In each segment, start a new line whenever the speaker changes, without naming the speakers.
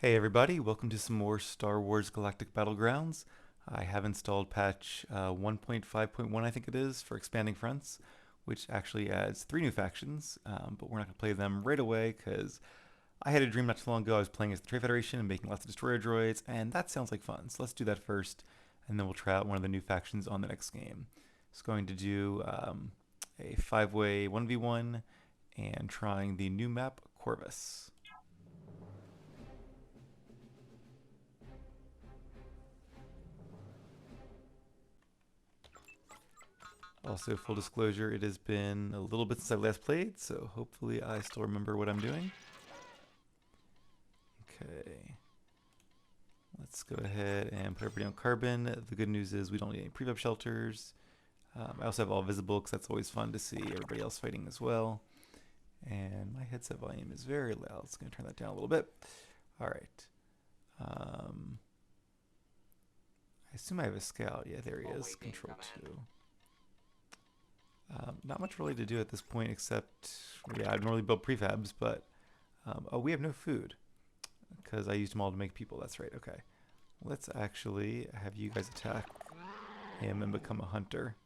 Hey everybody, welcome to some more Star Wars Galactic Battlegrounds. I have installed patch 1.5.1, I think it is, for Expanding Fronts, which actually adds 3 new factions, but we're not going to play them right away because I had a dream not too long ago. I was playing as the Trade Federation and making lots of destroyer droids, and that sounds like fun. So let's do that first, and then we'll try out one of the new factions on the next game. It's going to do a 5-way 1v1 and trying the new map, Corvus. Also, full disclosure, it has been a little bit since I last played, so hopefully I still remember what I'm doing. Okay. Let's go ahead and put everybody on carbon. The good news is we don't need any prefab shelters. I also have all visible because that's always fun to see everybody else fighting as well. And my headset volume is very loud. It's going to turn that down a little bit. All right. I assume I have a scout. Yeah, there he is. Control 2. Not much really to do at this point except, yeah, I'd normally build prefabs, but, oh, we have no food because I used them all to make people. That's right. Okay. Let's actually have you guys attack him and become a hunter.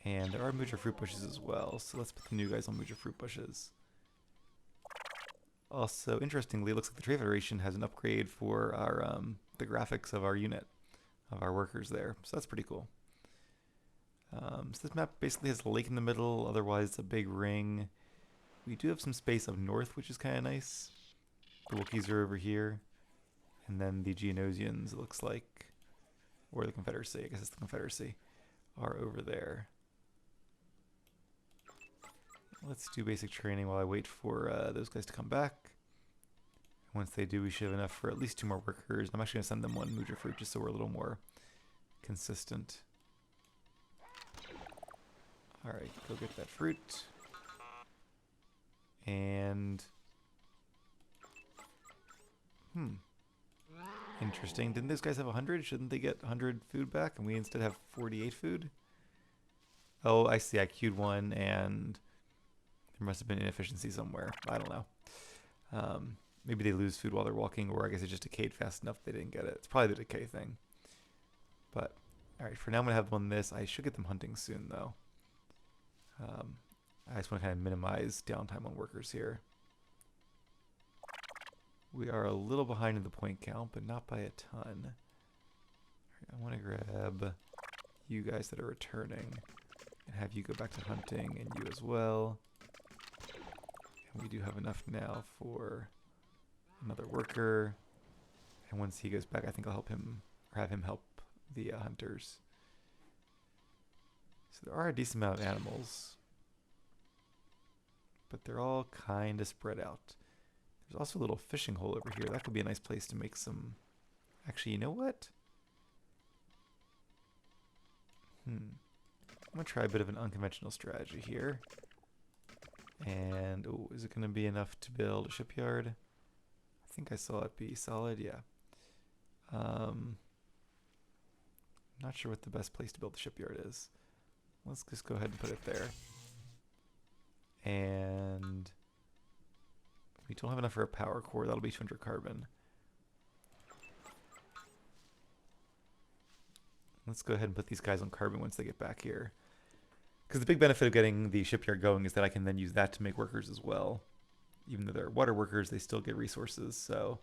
And there are Muja fruit bushes as well, so let's put the new guys on Muja fruit bushes. Also, interestingly, it looks like the Trade Federation has an upgrade for our the graphics of our unit, of our workers there, so that's pretty cool. So this map basically has a lake in the middle, otherwise it's a big ring. We do have some space up north, which is kind of nice. The Wookiees are over here, and then the Geonosians, it looks like, or the Confederacy, I guess it's the Confederacy, are over there. Let's do basic training while I wait for those guys to come back. Once they do, we should have enough for at least 2 more workers. I'm actually going to send them 1 Muja fruit just so we're a little more consistent. Alright, go get that fruit. And... Interesting. Didn't those guys have 100? Shouldn't they get 100 food back and we instead have 48 food? Oh, I see. I queued 1 and there must have been inefficiency somewhere. I don't know. Maybe they lose food while they're walking, or I guess it just decayed fast enough they didn't get it. It's probably the decay thing. But, alright, for now I'm going to have them on this. I should get them hunting soon, though. I just want to kind of minimize downtime on workers here. We are a little behind in the point count, but not by a ton. Right, I want to grab you guys that are returning and have you go back to hunting, and you as well. And we do have enough now for another worker. And once he goes back, I think I'll help him, or have him help the hunters. So there are a decent amount of animals, but they're all kind of spread out. There's also a little fishing hole over here. That could be a nice place to make some... Actually, you know what? I'm going to try a bit of an unconventional strategy here. And, oh, is it going to be enough to build a shipyard? I think I saw it be solid, yeah. Not sure what the best place to build the shipyard is. Let's just go ahead and put it there. And we don't have enough for a power core. That'll be 200 carbon. Let's go ahead and put these guys on carbon once they get back here. Because the big benefit of getting the shipyard going is that I can then use that to make workers as well. Even though they're water workers, they still get resources, so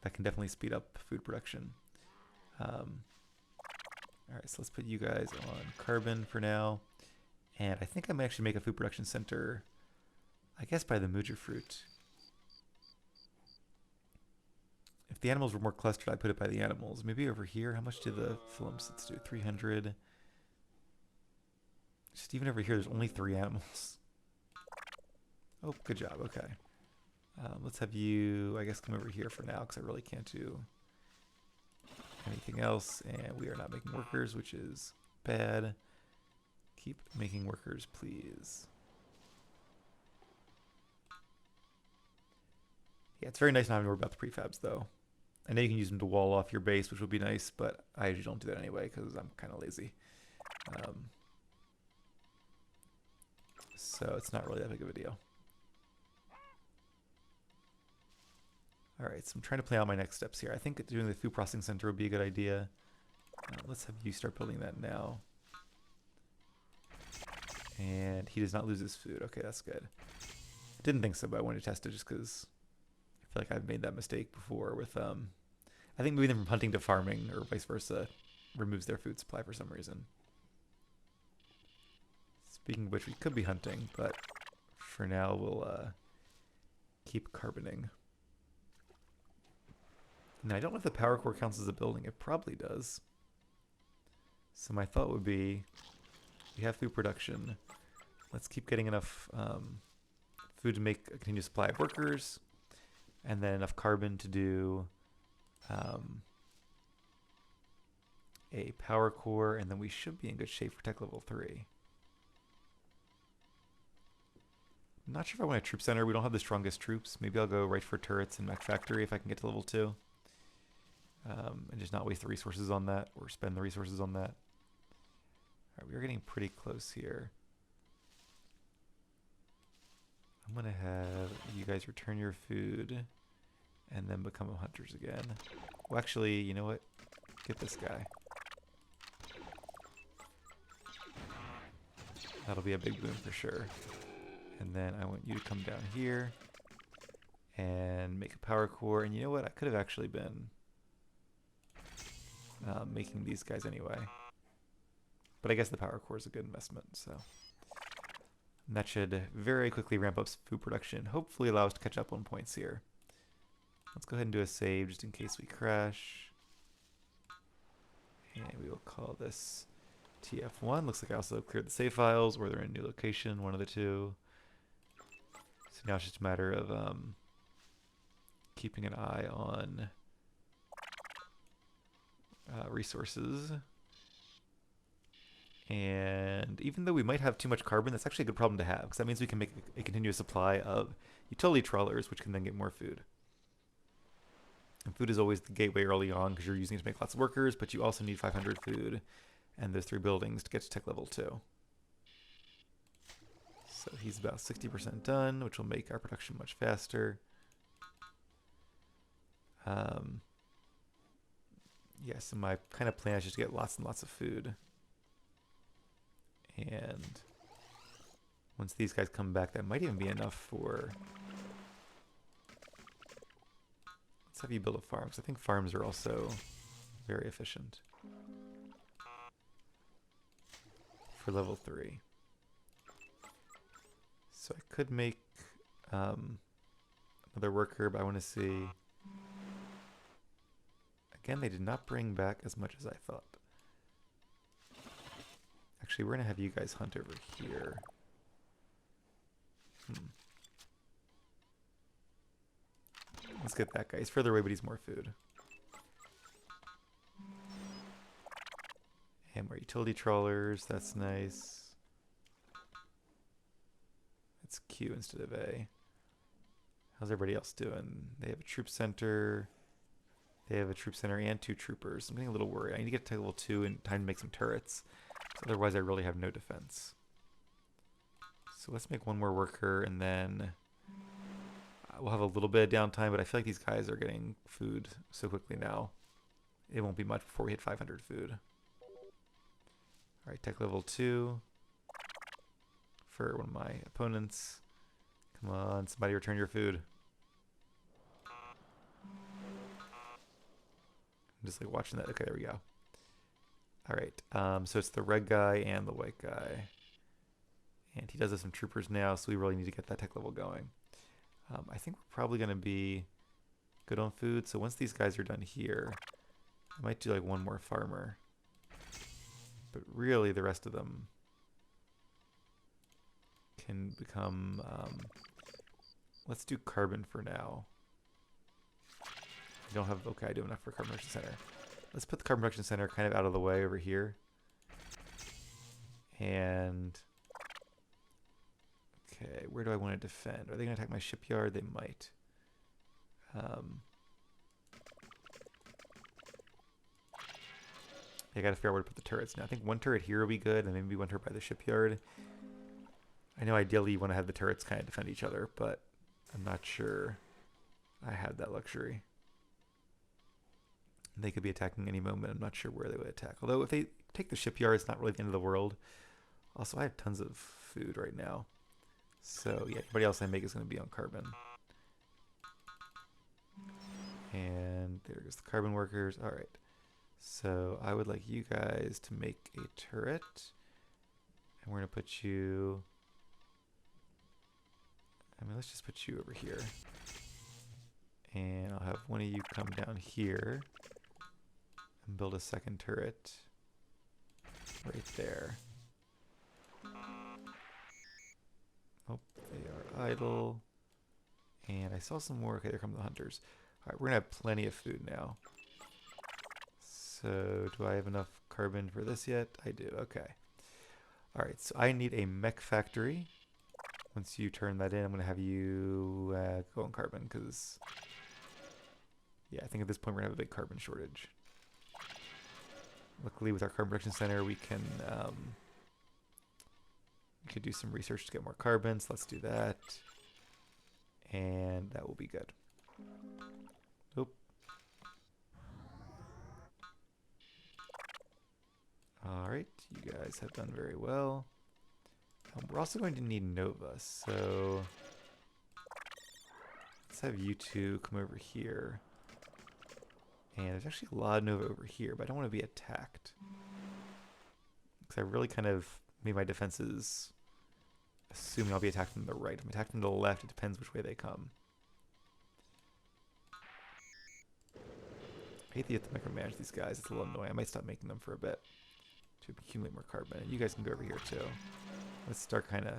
that can definitely speed up food production. Alright, so let's put you guys on carbon for now. And I think I might actually make a food production center, I guess by the Muja fruit. If the animals were more clustered, I'd put it by the animals. Maybe over here, how much do the philimpsets do? 300. Just even over here, there's only 3 animals. Oh, good job. Okay. Let's have you, I guess, come over here for now, because I really can't do anything else. And we are not making workers, which is bad. Keep making workers, please. Yeah, it's very nice not having to worry about the prefabs, though. I know you can use them to wall off your base, which would be nice, but I usually don't do that anyway, because I'm kind of lazy. So it's not really that big of a deal. All right, so I'm trying to plan out my next steps here. I think doing the food processing center would be a good idea. Let's have you start building that now. And he does not lose his food. Okay, that's good. Didn't think so, but I wanted to test it just because I feel like I've made that mistake before with, I think moving them from hunting to farming or vice versa removes their food supply for some reason. Speaking of which, we could be hunting, but for now we'll keep carboning. Now, I don't know if the power core counts as a building. It probably does. So my thought would be, we have food production. Let's keep getting enough food to make a continuous supply of workers, and then enough carbon to do a power core, and then we should be in good shape for tech level 3. I'm not sure if I want a troop center. We don't have the strongest troops. Maybe I'll go right for turrets and mech factory if I can get to level 2. And just not waste the resources on that, or spend the resources on that. Alright, we're getting pretty close here. I'm gonna have you guys return your food and then become hunters again. Well, actually, you know what? Get this guy. That'll be a big boon for sure. And then I want you to come down here and make a power core. And you know what? I could have actually been making these guys anyway. But I guess the power core is a good investment, so. And that should very quickly ramp up food production. Hopefully allow us to catch up on points here. Let's go ahead and do a save just in case we crash. And we will call this TF1. Looks like I also cleared the save files, or they're in a new location, one of the two. So now it's just a matter of keeping an eye on resources. And even though we might have too much carbon, that's actually a good problem to have, because that means we can make a continuous supply of utility trawlers, which can then get more food. And food is always the gateway early on, because you're using it to make lots of workers, but you also need 500 food and those 3 buildings to get to tech level 2. So he's about 60% done, which will make our production much faster. Yeah, so my kind of plan is just to get lots and lots of food. And once these guys come back, that might even be enough for... Let's have you build a farm, because I think farms are also very efficient. For level 3. So I could make another worker, but I want to see... Again, they did not bring back as much as I thought. Actually, we're going to have you guys hunt over here. Let's get that guy. He's further away, but he's more food. And more utility trawlers. That's nice. It's Q instead of A. How's everybody else doing? They have a troop center. They have a troop center and 2 troopers. I'm getting a little worried. I need to get to level 2 in time to make some turrets. Otherwise, I really have no defense. So let's make one more worker, and then we'll have a little bit of downtime, but I feel like these guys are getting food so quickly now. It won't be much before we hit 500 food. Alright, tech level 2 for one of my opponents. Come on, somebody return your food. I'm just like watching that. Okay, there we go. Alright, so it's the red guy and the white guy. And he does have some troopers now, so we really need to get that tech level going. I think we're probably going to be good on food, so once these guys are done here, I might do like one more farmer. But really, the rest of them can become... let's do carbon for now. I don't have... Okay, I do enough for carbon production center. Let's put the carbon production center kind of out of the way over here. And... Okay, where do I want to defend? Are they going to attack my shipyard? They might. I got to figure out where to put the turrets now. I think one turret here will be good, and maybe one turret by the shipyard. I know ideally you want to have the turrets kind of defend each other, but I'm not sure I had that luxury. They could be attacking any moment. I'm not sure where they would attack. Although if they take the shipyard, it's not really the end of the world. Also, I have tons of food right now. So yeah, everybody else I make is going to be on carbon. And there's the carbon workers. All right. So I would like you guys to make a turret. And we're going to put you... let's just put you over here. And I'll have one of you come down here and build a second turret right there. Oh, they are idle. And I saw some more. Okay, there come the hunters. All right, we're gonna have plenty of food now. So do I have enough carbon for this yet? I do, okay. All right, so I need a mech factory. Once you turn that in, I'm gonna have you go on carbon because, yeah, I think at this point we're gonna have a big carbon shortage. Luckily with our carbon production center, we can do some research to get more carbon, so let's do that. And that will be good. Oop. Alright, you guys have done very well. We're also going to need Nova, so let's have you two come over here. And there's actually a lot of Nova over here, but I don't want to be attacked. Because I really kind of made my defenses assuming I'll be attacked from the right. If I'm attacked from the left, it depends which way they come. I hate that you have to micromanage these guys. It's a little annoying. I might stop making them for a bit to accumulate more carbon. And you guys can go over here too. Let's start kind of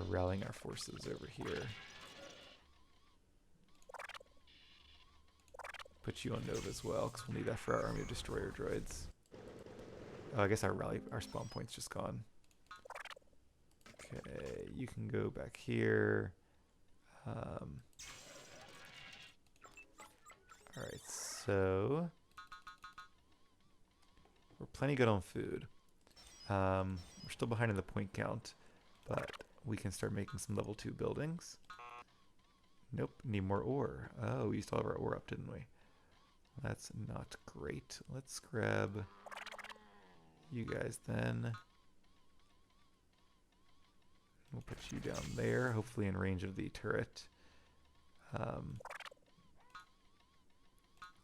rallying our forces over here. Put you on Nova as well, because we'll need that for our army of destroyer droids. Oh, I guess our spawn point's just gone. Okay, you can go back here. Alright, so we're plenty good on food. We're still behind in the point count, but we can start making some level 2 buildings. Nope, need more ore. Oh, we used all of our ore up, didn't we? That's not great. Let's grab you guys then. We'll put you down there, hopefully in range of the turret.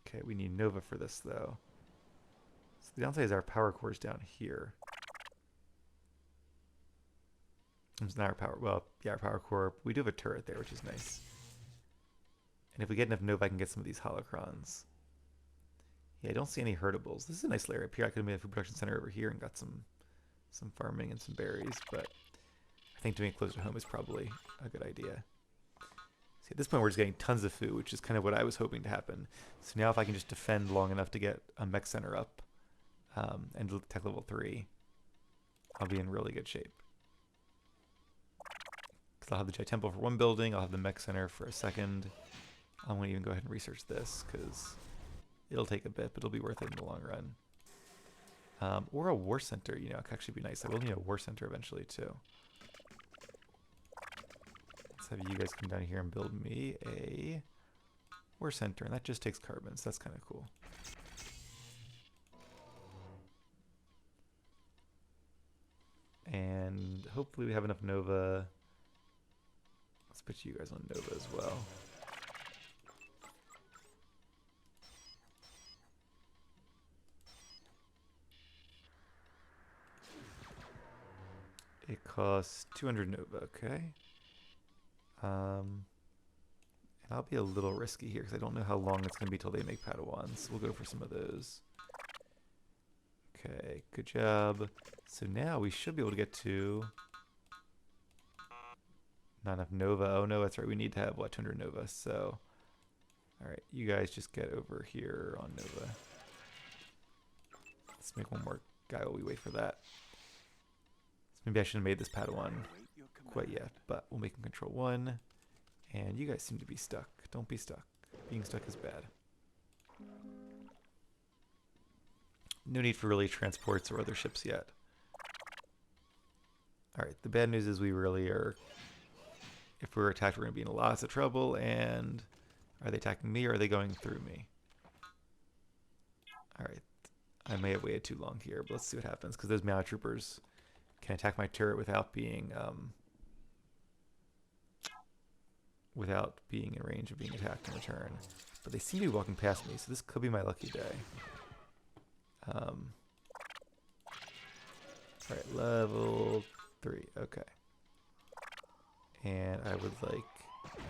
Okay, we need Nova for this though. So the downside is our power core is down here. It's not our power, well, yeah, our power core. We do have a turret there, which is nice. And if we get enough Nova, I can get some of these holocrons. Yeah, I don't see any herdables. This is a nice layer up here. I could have made a food production center over here and got some farming and some berries, but I think doing it closer to home is probably a good idea. See, at this point we're just getting tons of food, which is kind of what I was hoping to happen. So now if I can just defend long enough to get a mech center up and tech level 3, I'll be in really good shape. Because I'll have the Jedi Temple for one building, I'll have the mech center for a second. I'm going to even go ahead and research this because it'll take a bit, but it'll be worth it in the long run. Or a war center, you know, it could actually be nice. I will need a war center eventually too. Let's have you guys come down here and build me a war center, and that just takes carbon, so that's kind of cool. And hopefully we have enough Nova. Let's put you guys on Nova as well. It costs 200 Nova, okay. And I'll be a little risky here because I don't know how long it's going to be till they make Padawans. We'll go for some of those. Okay, good job. So now we should be able to get to... Not enough Nova. Oh no, that's right. We need to have, what, 200 Nova. So, alright, you guys just get over here on Nova. Let's make one more guy while we wait for that. So maybe I shouldn't have made this Padawan quite yet, but we'll make him control 1. And you guys seem to be stuck. Don't be stuck. Being stuck is bad. No need for really transports or other ships yet. Alright, the bad news is we really are... If we're attacked, we're going to be in lots of trouble, and Are they attacking me or are they going through me? Alright. I may have waited too long here, but let's see what happens, because those Meow Troopers can attack my turret without being in range of being attacked in return. But they seem to be walking past me, so this could be my lucky day. Alright, level 3. Okay. And I would like...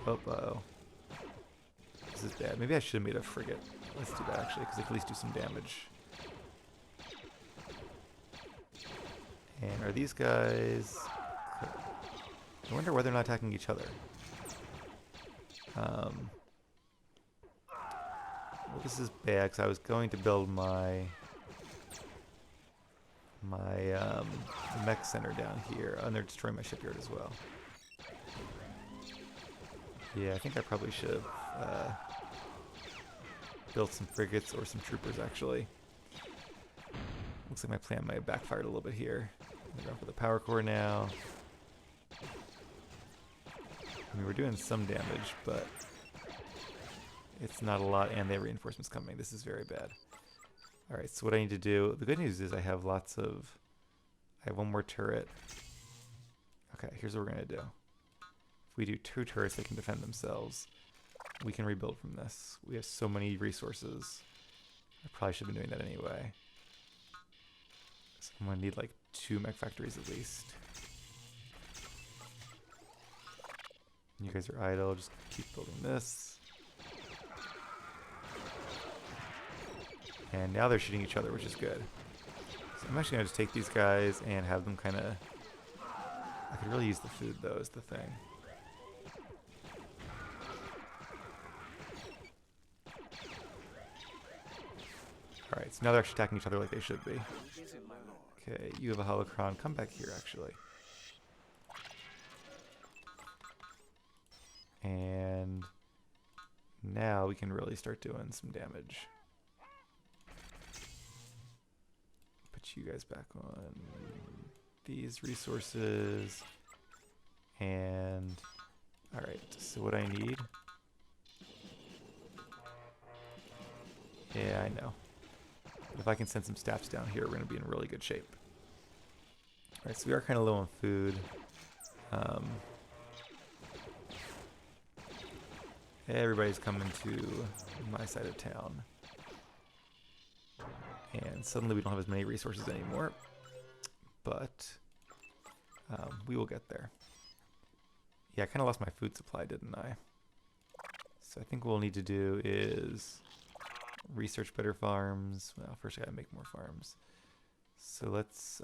Uh-oh. This is bad. Maybe I should have made a frigate. Let's do that, actually, because they can at least do some damage. And are these guys... I wonder why they're not attacking each other. Well, this is bad, because I was going to build my mech center down here. Oh, and they're destroying my shipyard as well. Yeah, I think I probably should have built some frigates or some troopers, actually. Looks like my plan might have backfired a little bit here. I'm going for the power core now. I mean, we're doing some damage, but it's not a lot, and they have reinforcements coming. This is very bad. Alright, so what I need to do... The good news is I have lots of... I have one more turret. Okay, here's what we're going to do. If we do 2 turrets that can defend themselves, we can rebuild from this. We have so many resources. I probably should have been doing that anyway. So I'm going to need like 2 mech factories at least. You guys are idle, just keep building this. And now they're shooting each other, which is good. So I'm actually going to just take these guys and have them kind of... I could really use the food, though, is the thing. Alright, so now they're actually attacking each other like they should be. Okay, you have a holocron. Come back here, actually. And now we can really start doing some damage. Put you guys back on these resources. And alright, so what I need... Yeah, I know. If I can send some staffs down here, we're going to be in really good shape. Alright, so we are kind of low on food. Everybody's coming to my side of town. And suddenly we don't have as many resources anymore. But we will get there. Yeah, I kind of lost my food supply, didn't I? So I think what we'll need to do is research better farms. Well, first I gotta make more farms. So let's...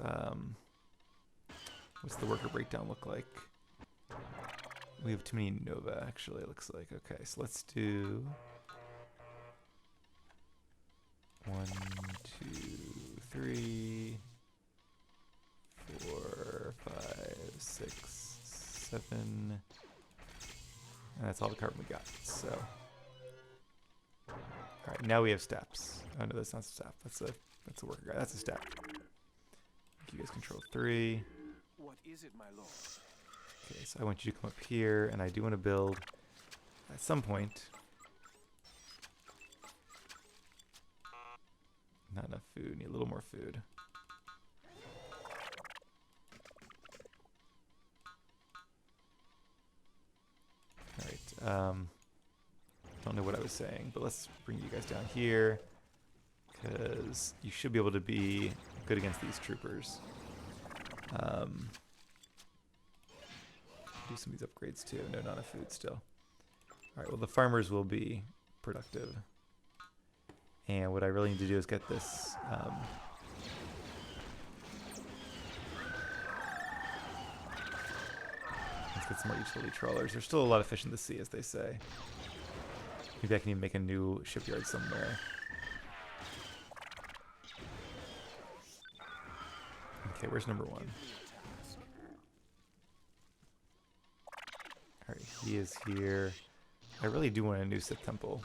what's the worker breakdown look like? We have too many Nova, actually, it looks like. Okay, so let's do... 1, 2, 3, 4, 5, 6, 7... And that's all the carbon we got, so... Alright, now we have steps. Oh no, that's not a step. That's a worker guy. That's a step. You guys control 3.
What is it, my lord?
Okay, so I want you to come up here, and I do want to build at some point. Not enough food. Need a little more food. Alright, don't know what I was saying, but let's bring you guys down here, because you should be able to be good against these troopers. Do some of these upgrades too. No, not enough food still. Alright, well the farmers will be productive. And what I really need to do is get this... let's get some more utility trawlers. There's still a lot of fish in the sea, as they say. Maybe I can even make a new shipyard somewhere. Okay, where's number 1? Alright, he is here. I really do want a new Sith temple.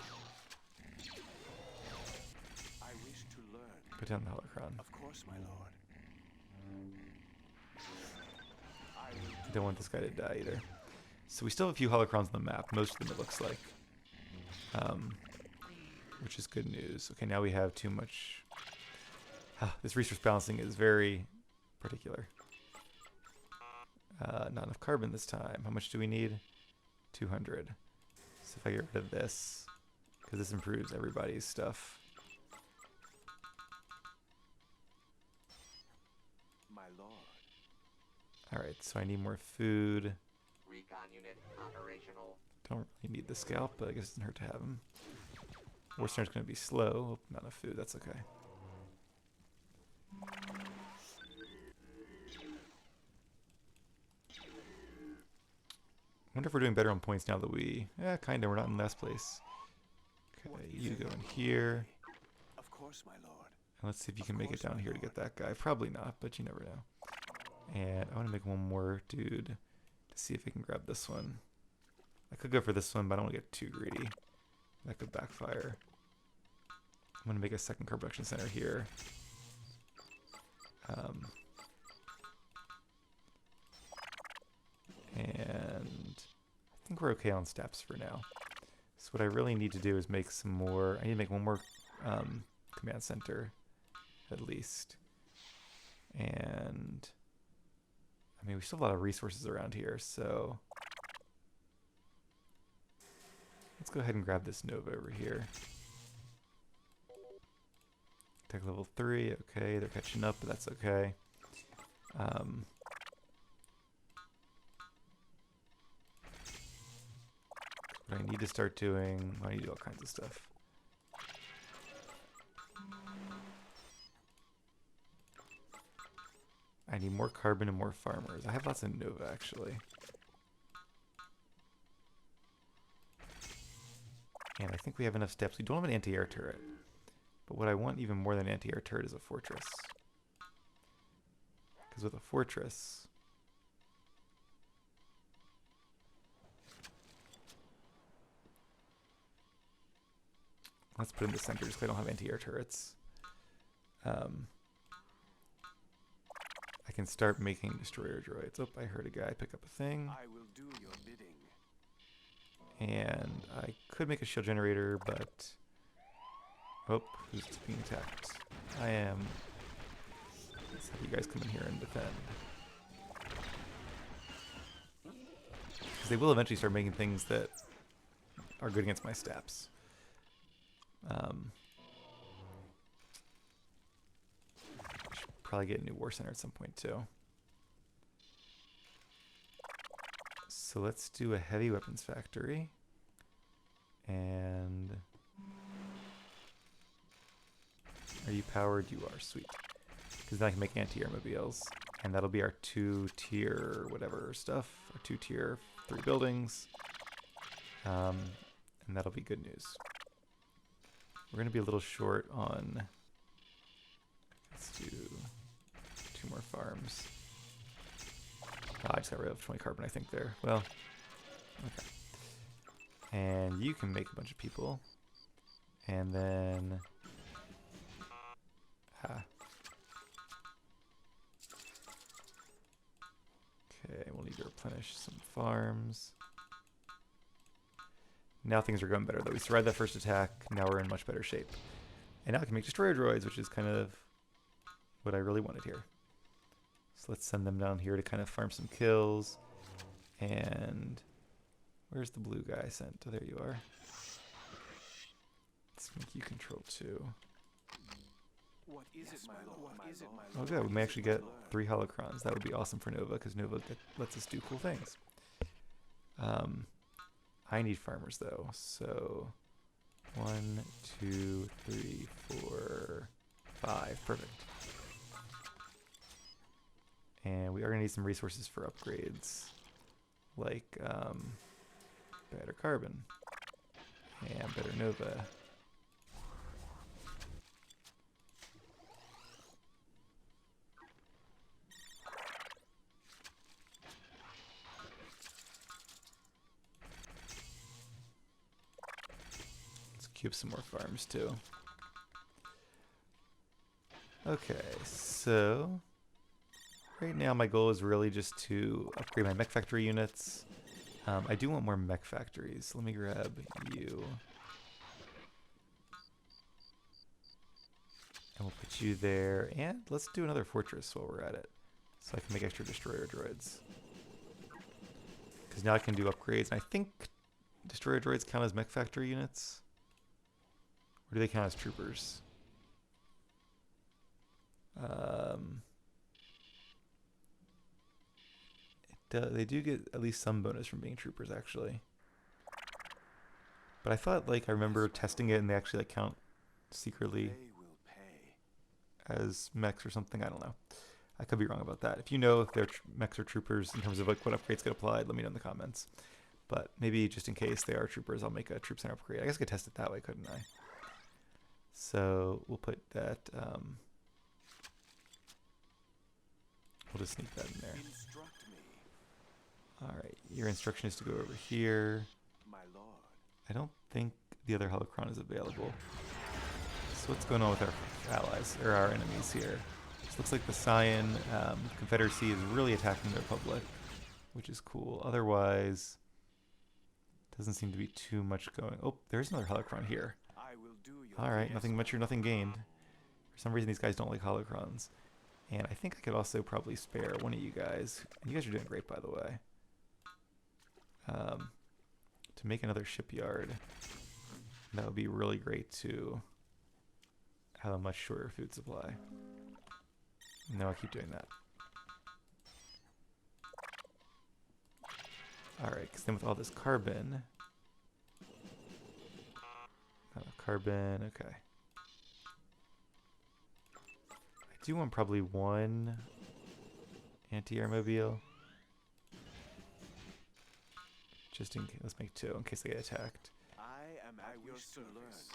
I wish to learn.
Put down the holocron.
Of course, my lord.
I don't want this guy to die either. So we still have a few holocrons on the map, most of them it looks like. which is good news. Okay, now we have too much. This resource balancing is very particular. Not enough carbon this time. How much do we need? 200. So if I get rid of this, because this improves everybody's stuff.
My lord.
Alright, so I need more food.
Recon unit operational.
Don't really need the scalp, but I guess it doesn't hurt to have him. War Center's going to be slow. Oh, not enough food, that's okay. I wonder if we're doing better on points now that we... Yeah, kind of. We're not in last place. Okay, you go in here.
Of course, my lord.
And let's see if you can make it down here to get that guy. Probably not, but you never know. And I want to make one more dude to see if I can grab this one. I could go for this one, but I don't want to get too greedy. That could backfire. I'm going to make a second car production center here. And I think we're okay on steps for now. So what I really need to do is make some more. I need to make one more command center, at least. And I mean, we still have a lot of resources around here, so let's go ahead and grab this Nova over here. Tech level 3, okay, they're catching up, but that's okay. What I need to start doing, I need to do all kinds of stuff. I need more carbon and more farmers. I have lots of Nova, actually. And I think we have enough steps. We don't have an anti-air turret. But what I want even more than an anti-air turret is a fortress. Because with a fortress... Let's put in the center just because I don't have anti-air turrets. I can start making destroyer droids. Oh, I heard a guy pick up a thing.
I will do your bidding.
And I could make a shield generator, but... Oh, who's being attacked? I am. Let's have you guys come in here and defend. Because they will eventually start making things that are good against my steps. Should probably get a new war center at some point too. So let's do a heavy weapons factory. And are you powered? You are, sweet. Because then I can make anti-air mobiles. And that'll be our 2-tier whatever stuff. Our 2-tier 3 buildings. And that'll be good news. We're going to be a little short on... Let's do 2 more farms. Oh, I just got rid of 20 carbon, I think, there. Well, okay. And you can make a bunch of people. And then... Okay, we'll need to replenish some farms. Now things are going better, though. We survived that first attack. Now we're in much better shape. And now I can make destroyer droids, which is kind of what I really wanted here. So let's send them down here to kind of farm some kills. And where's the blue guy I sent? Oh, there you are. Let's make you control 2.
What is it, my lord? What is it, my
Oh,
lord?
good. We may actually get 3 holocrons. That would be awesome for Nova, because Nova lets us do cool things. I need farmers, though. So 1, 2, 3, 4, 5. Perfect. And we are going to need some resources for upgrades, like better carbon and better Nova. Let's cube some more farms too. Okay, so right now my goal is really just to upgrade my mech factory units. I do want more mech factories. Let me grab you. I'll put you there, and let's do another fortress while we're at it, so I can make extra destroyer droids. Because now I can do upgrades, and I think destroyer droids count as mech factory units, or do they count as troopers? They do get at least some bonus from being troopers, actually. But I thought, like, I remember testing it, and they actually like count secretly as mechs or something. I don't know. I could be wrong about that. If you know if they're mechs or troopers in terms of like what upgrades get applied, let me know in the comments. But maybe just in case they are troopers, I'll make a troop center upgrade. I guess I could test it that way, couldn't I? So we'll put that. We'll just sneak that in there. All right, your instruction is to go over here.
My lord.
I don't think the other holocron is available. So what's going on with our allies, or our enemies here? It looks like the Cyan Confederacy is really attacking the Republic, which is cool. Otherwise, doesn't seem to be too much going. Oh, there's another holocron here.
I will do your
All right,
best.
nothing much or nothing gained. For some reason, these guys don't like holocrons. And I think I could also probably spare one of you guys. And you guys are doing great, by the way. To make another shipyard, that would be really great to have a much shorter food supply. No, I'll keep doing that. Alright, because then with all this carbon... carbon, okay. I do want probably one anti-air mobile. Just in case, let's make two in case they get attacked.
I am at your service.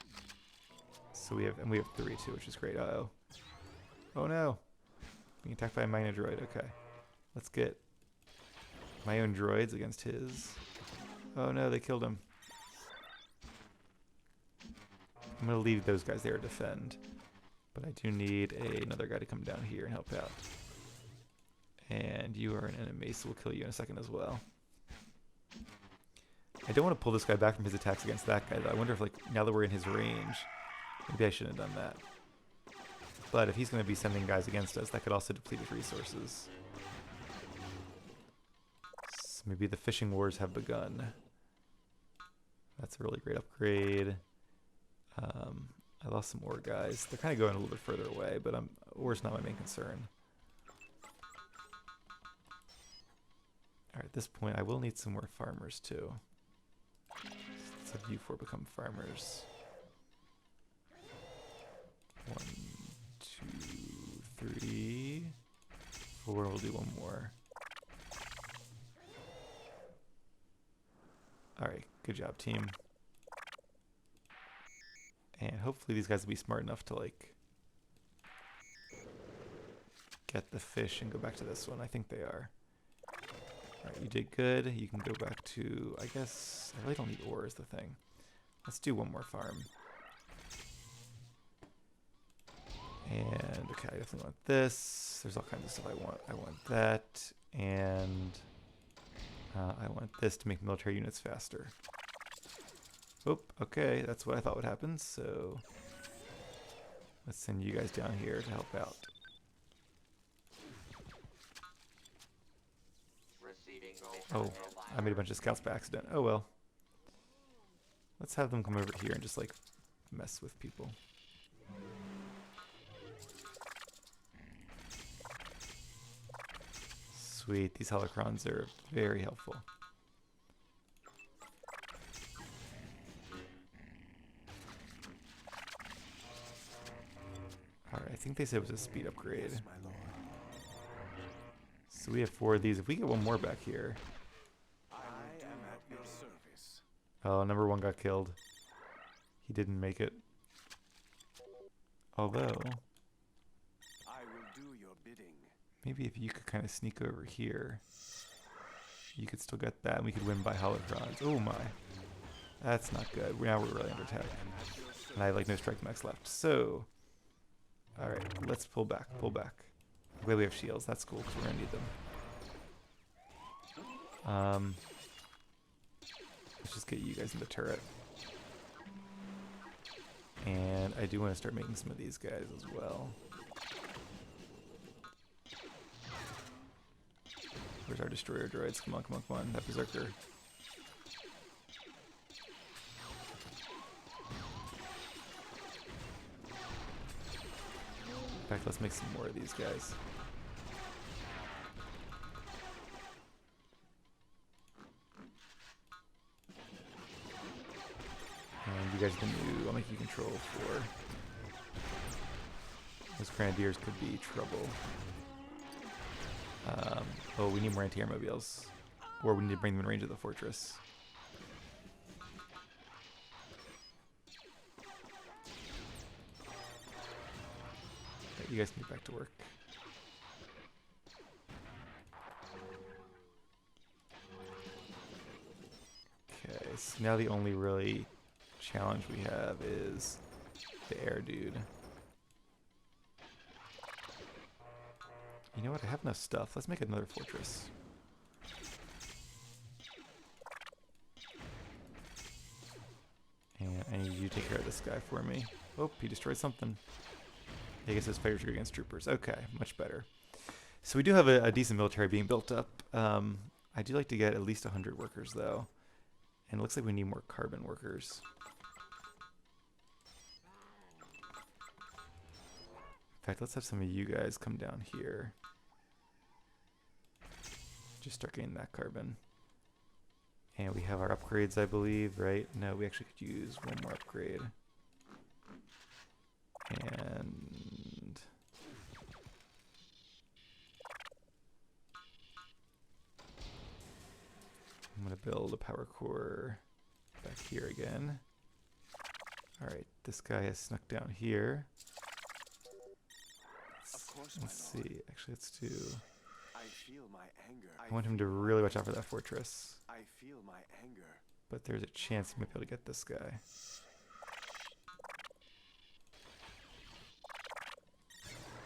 So we have three too, which is great. Uh-oh. Oh no! Being attacked by a minor droid, okay. Let's get my own droids against his. Oh no, they killed him. I'm gonna leave those guys there to defend. But I do need another guy to come down here and help out. And you are an enemy, so we'll kill you in a second as well. I don't want to pull this guy back from his attacks against that guy, though. I wonder if, like, now that we're in his range, maybe I shouldn't have done that. But if he's going to be sending guys against us, that could also deplete his resources. So maybe the fishing wars have begun. That's a really great upgrade. I lost some ore guys. They're kind of going a little bit further away, but ore's not my main concern. Alright, at this point, I will need some more farmers, too. Let's have you four become farmers. 1, 2, 3, 4. We'll do one more. Alright, good job, team. And hopefully these guys will be smart enough to, like, get the fish and go back to this one. I think they are. Alright, you did good. You can go back to, I guess, I really don't need ore is the thing. Let's do one more farm. And, okay, I definitely want this. There's all kinds of stuff I want. I want that, and I want this to make military units faster. Oop, okay, that's what I thought would happen, so let's send you guys down here to help out. Oh, I made a bunch of scouts by accident. Oh well. Let's have them come over here and just like mess with people. Sweet, these holocrons are very helpful. Alright, I think they said it was a speed upgrade.
Yes, my lord.
So we have 4 of these. If we get one more back here.
I am at your service.
Oh, number 1 got killed. He didn't make it. Although,
I will do your bidding.
maybe if you could kind of sneak over here, you could still get that, and we could win by holocrons. Oh my. That's not good. Now we're really under attack. And I have like no strike max left. So, alright, let's pull back, pull back. Wait, we have shields. That's cool, because we're going to need them. Let's just get you guys in the turret. And And I do want to start making some of these guys as well. Where's our destroyer droids? Come on, come on, come on. That berserker. In fact, let's make some more of these guys. And you guys are the new. I'll make you control 4. Those grenadiers could be trouble. Oh, we need more anti-airmobiles. Or we need to bring them in range of the fortress. Okay, you guys can get back to work. Okay, so now the only really challenge we have is the air dude. You know what? I have enough stuff. Let's make another fortress. And I need you to take care of this guy for me. Oh, he destroyed something. I guess his fighters are good against troopers. Okay, much better. So we do have a decent military being built up. I do like to get at least 100 workers, though. And it looks like we need more carbon workers. In fact, let's have some of you guys come down here. Just start getting that carbon. And we have our upgrades, I believe, right? No, we actually could use one more upgrade. And I'm going to build a power core back here again. Alright, this guy has snuck down here. Let's see. Actually, let's do...
I feel my anger.
I want him to really watch out for that fortress.
I feel my anger.
But there's a chance he might be able to get this guy.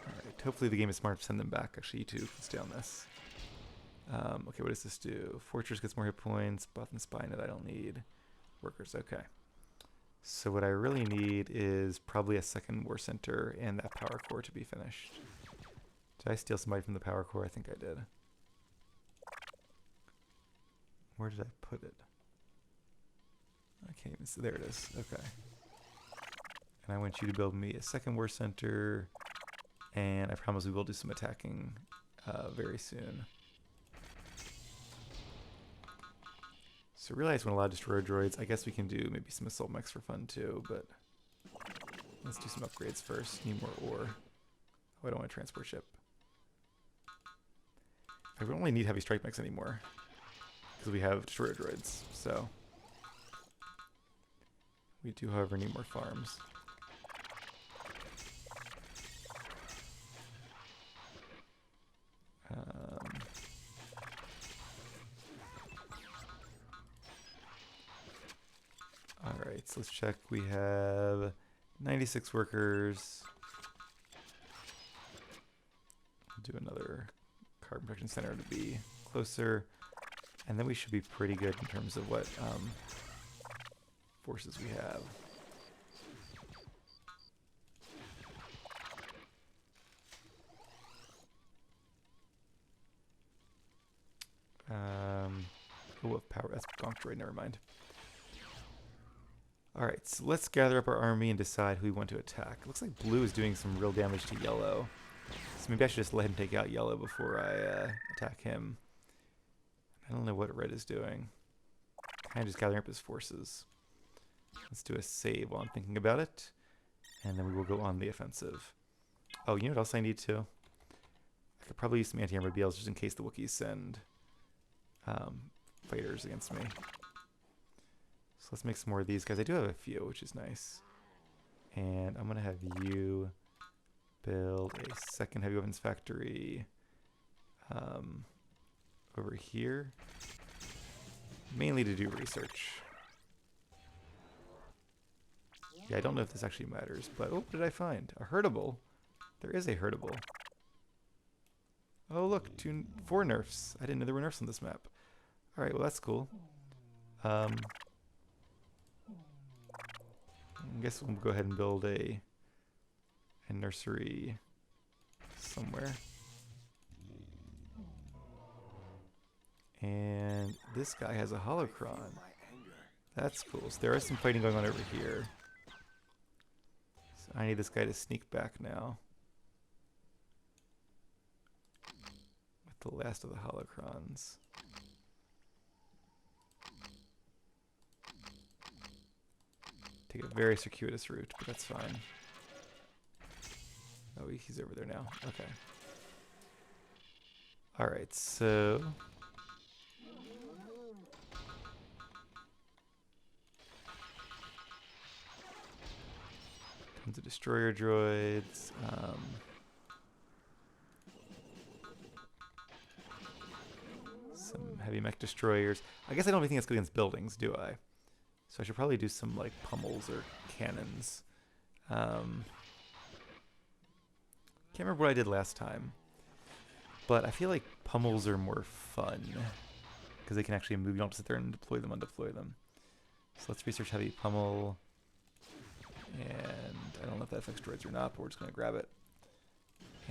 Alright, hopefully the game is smart to send them back. Actually, you two can stay on this. Okay, what does this do? Fortress gets more hit points. Buff and spine that I don't need. Workers, okay. So what I really need is probably a second war center and that power core to be finished. Did I steal somebody from the power core? I think I did. Where did I put it? I can't even see. There it is. Okay. And I want you to build me a second war center. And I promise we will do some attacking very soon. So I realize when a lot of destroyer droids, I guess we can do maybe some assault mechs for fun too, but let's do some upgrades first. Need more ore. Oh, I don't want a transport ship. I don't really need heavy strike mechs anymore because we have destroyer droids. So we do, however, need more farms. Alright, so let's check. We have 96 workers. Do another carbon production center to be closer. And then we should be pretty good in terms of what forces we have. Oh, power. That's Gonk Droid, never mind. Alright, so let's gather up our army and decide who we want to attack. Looks like blue is doing some real damage to yellow. So maybe I should just let him take out yellow before I attack him. I don't know what red is doing. Kind of just gathering up his forces. Let's do a save while I'm thinking about it. And then we will go on the offensive. Oh, you know what else I need to? I could probably use some anti-airmobiles just in case the Wookiees send fighters against me. So let's make some more of these guys. I do have a few, which is nice. And I'm going to have you build a second heavy weapons factory over here. Mainly to do research. Yeah, I don't know if this actually matters, but oh, what did I find? A herdable. There is a herdable. Oh, look, 4 nerfs. I didn't know there were nerfs on this map. Alright, well, that's cool. I guess we'll go ahead and build a nursery somewhere. And this guy has a holocron. That's cool. So there is some fighting going on over here. So I need this guy to sneak back now. With the last of the holocrons. Take a very circuitous route, but that's fine. Oh, he's over there now. Okay. Alright, so... tons of destroyer droids. Some heavy mech destroyers. I guess I don't have anything that's good against buildings, do I? So I should probably do some like pummels or cannons. Can't remember what I did last time, but I feel like pummels are more fun because they can actually move. You don't have to sit there and deploy them, undeploy them. So let's research heavy pummel, and I don't know if that affects droids or not, but we're just gonna grab it.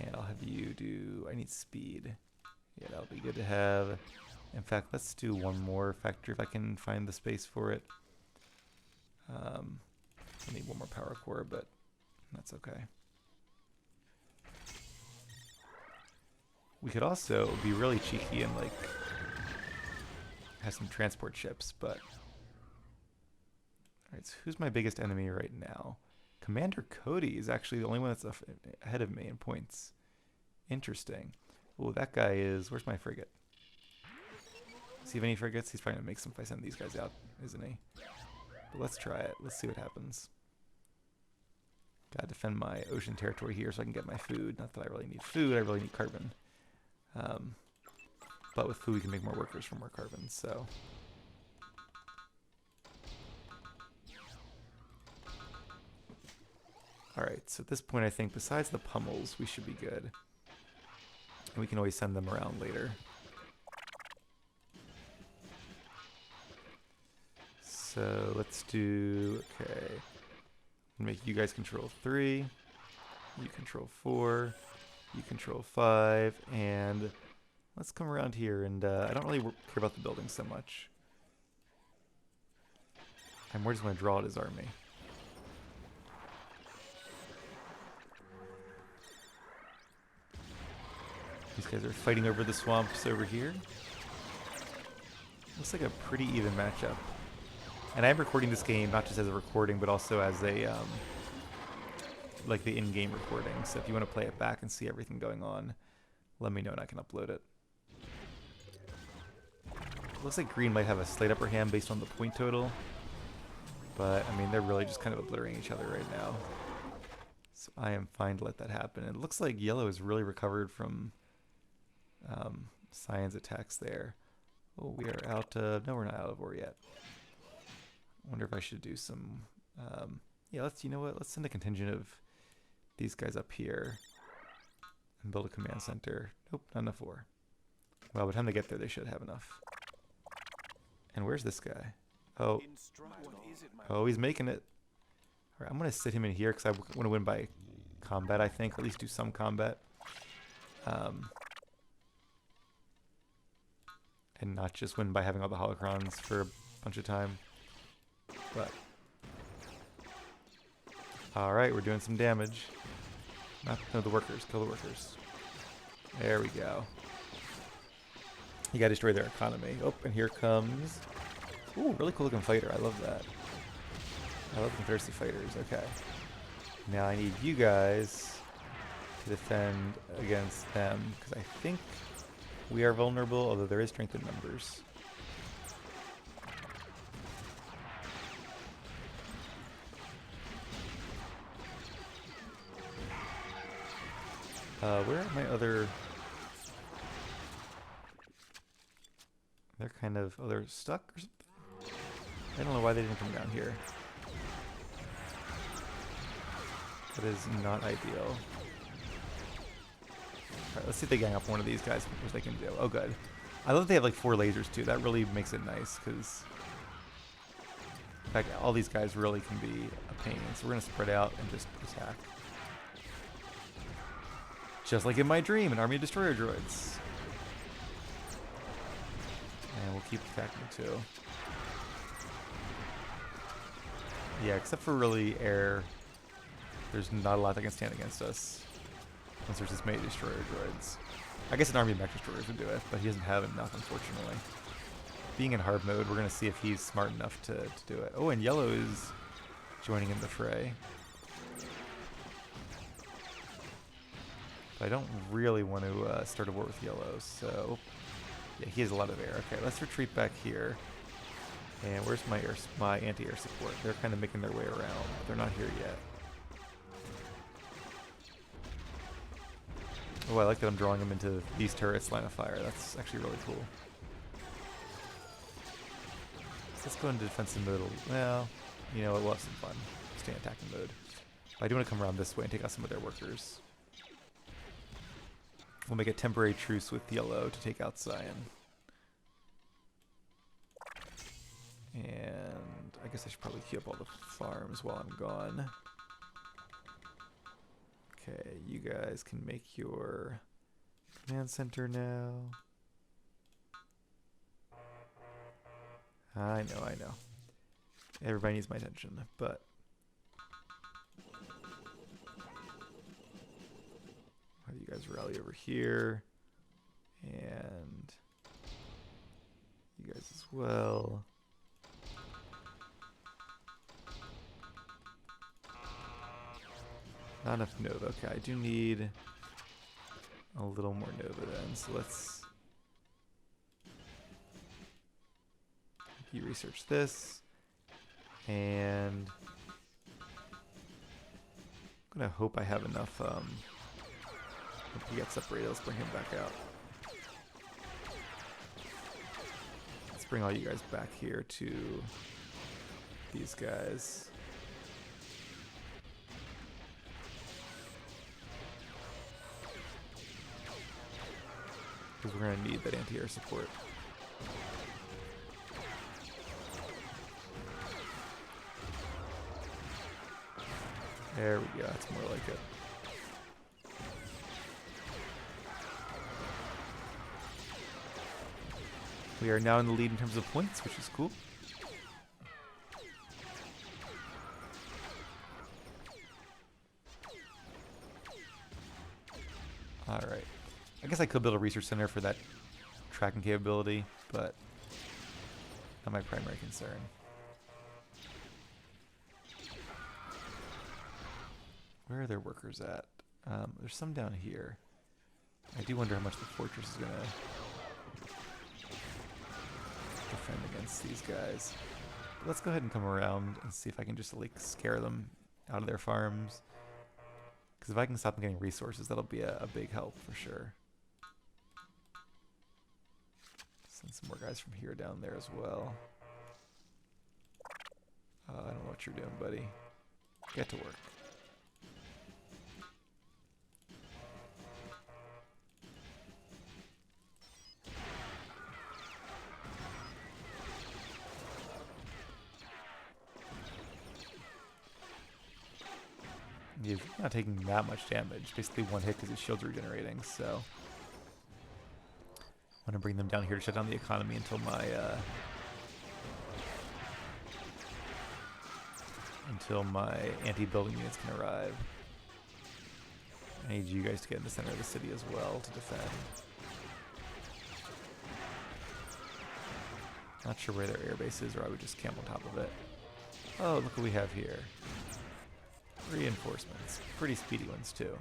And I'll have you do. I need speed. Yeah, that'll be good to have. In fact, let's do one more factory if I can find the space for it. I need one more power core, but that's okay. We could also be really cheeky and like have some transport ships, but alright, so who's my biggest enemy right now? Commander Cody is actually the only one that's ahead of me in points. Interesting. Oh, that guy is... Where's my frigate? Does he have any frigates? He's probably going to make some if I send these guys out, isn't he? But let's try it. Let's see what happens. Gotta defend my ocean territory here so I can get my food. Not that I really need food, I really need carbon. But with food we can make more workers for more carbon, so... Alright, so at this point I think besides the pummels we should be good. And we can always send them around later. So let's do, okay. Make you guys control 3, you control 4, you control 5, and let's come around here and I don't really care about the buildings so much. I'm more just going to draw out his army. These guys are fighting over the swamps over here. Looks like a pretty even matchup. And I'm recording this game not just as a recording, but also as a, like the in-game recording. So if you want to play it back and see everything going on, let me know and I can upload it. Looks like green might have a slight upper hand based on the point total. But, I mean, they're really just kind of obliterating each other right now. So I am fine to let that happen. It looks like yellow has really recovered from Cyan's attacks there. Oh, we are out of... No, we're not out of war yet. I wonder if I should do some... yeah, let's... You know what? Let's send a contingent of these guys up here and build a command center. Nope, not enough war. Well, by the time they get there, they should have enough. And where's this guy? Oh. Oh, he's making it. Alright, I'm going to sit him in here because I want to win by combat, I think. Or at least do some combat. And not just win by having all the holocrons for a bunch of time. But alright, we're doing some damage. No, the workers. Kill the workers. There we go. You gotta destroy their economy. Oh, and here comes... Ooh, really cool looking fighter. I love that. I love Confederacy fighters. Okay. Now I need you guys to defend against them, because I think we are vulnerable, although there is strength in numbers. Where are my other... They're kind of... Oh, they're stuck or something? I don't know why they didn't come down here. That is not ideal. Alright, let's see if they gang up one of these guys, what they can do. Oh, good. I love that they have like 4 lasers too. That really makes it nice, because fact, all these guys really can be a pain, so we're going to spread out and just attack. Just like in my dream, an army of destroyer droids. And we'll keep attacking too. Yeah, except for really air, there's not a lot that can stand against us. Once there's this many destroyer droids. I guess an army of mech destroyers would do it, but he doesn't have enough, unfortunately. Being in hard mode, we're going to see if he's smart enough to do it. Oh, and yellow is joining in the fray. But I don't really want to start a war with yellow, so... Yeah, he has a lot of air. Okay, let's retreat back here. And where's my anti-air support? They're kind of making their way around, but they're not here yet. Oh, I like that I'm drawing them into these turrets' line of fire. That's actually really cool. So let's go into defensive mode. Well, you know, we'll have some fun. Stay in attacking mode. But I do want to come around this way and take out some of their workers. We'll make a temporary truce with yellow to take out Cyan. And I guess I should probably queue up all the farms while I'm gone. Okay, you guys can make your command center now. I know. Everybody needs my attention, but... have you guys rally over here. And... you guys as well. Not enough Nova. Okay, I do need a little more Nova then, so let's... you research this. And... I'm gonna hope I have enough, if we get separated, let's bring him back out. Let's bring all you guys back here to these guys. Because we're going to need that anti-air support. There we go, that's more like it. We are now in the lead in terms of points, which is cool. Alright. I guess I could build a research center for that tracking capability, but not my primary concern. Where are their workers at? There's some down here. I do wonder how much the fortress is going to defend against these guys. But let's go ahead and come around and see if I can just like scare them out of their farms. Because if I can stop them getting resources, that'll be a big help for sure. Send some more guys from here down there as well. I don't know what you're doing, buddy. Get to work. He's not taking that much damage. Basically one hit because his shield's regenerating, so... I want to bring them down here to shut down the economy until my anti-building units can arrive. I need you guys to get in the center of the city as well to defend. Not sure where their airbase is, or I would just camp on top of it. Oh, look what we have here. Reinforcements. Pretty speedy ones, too.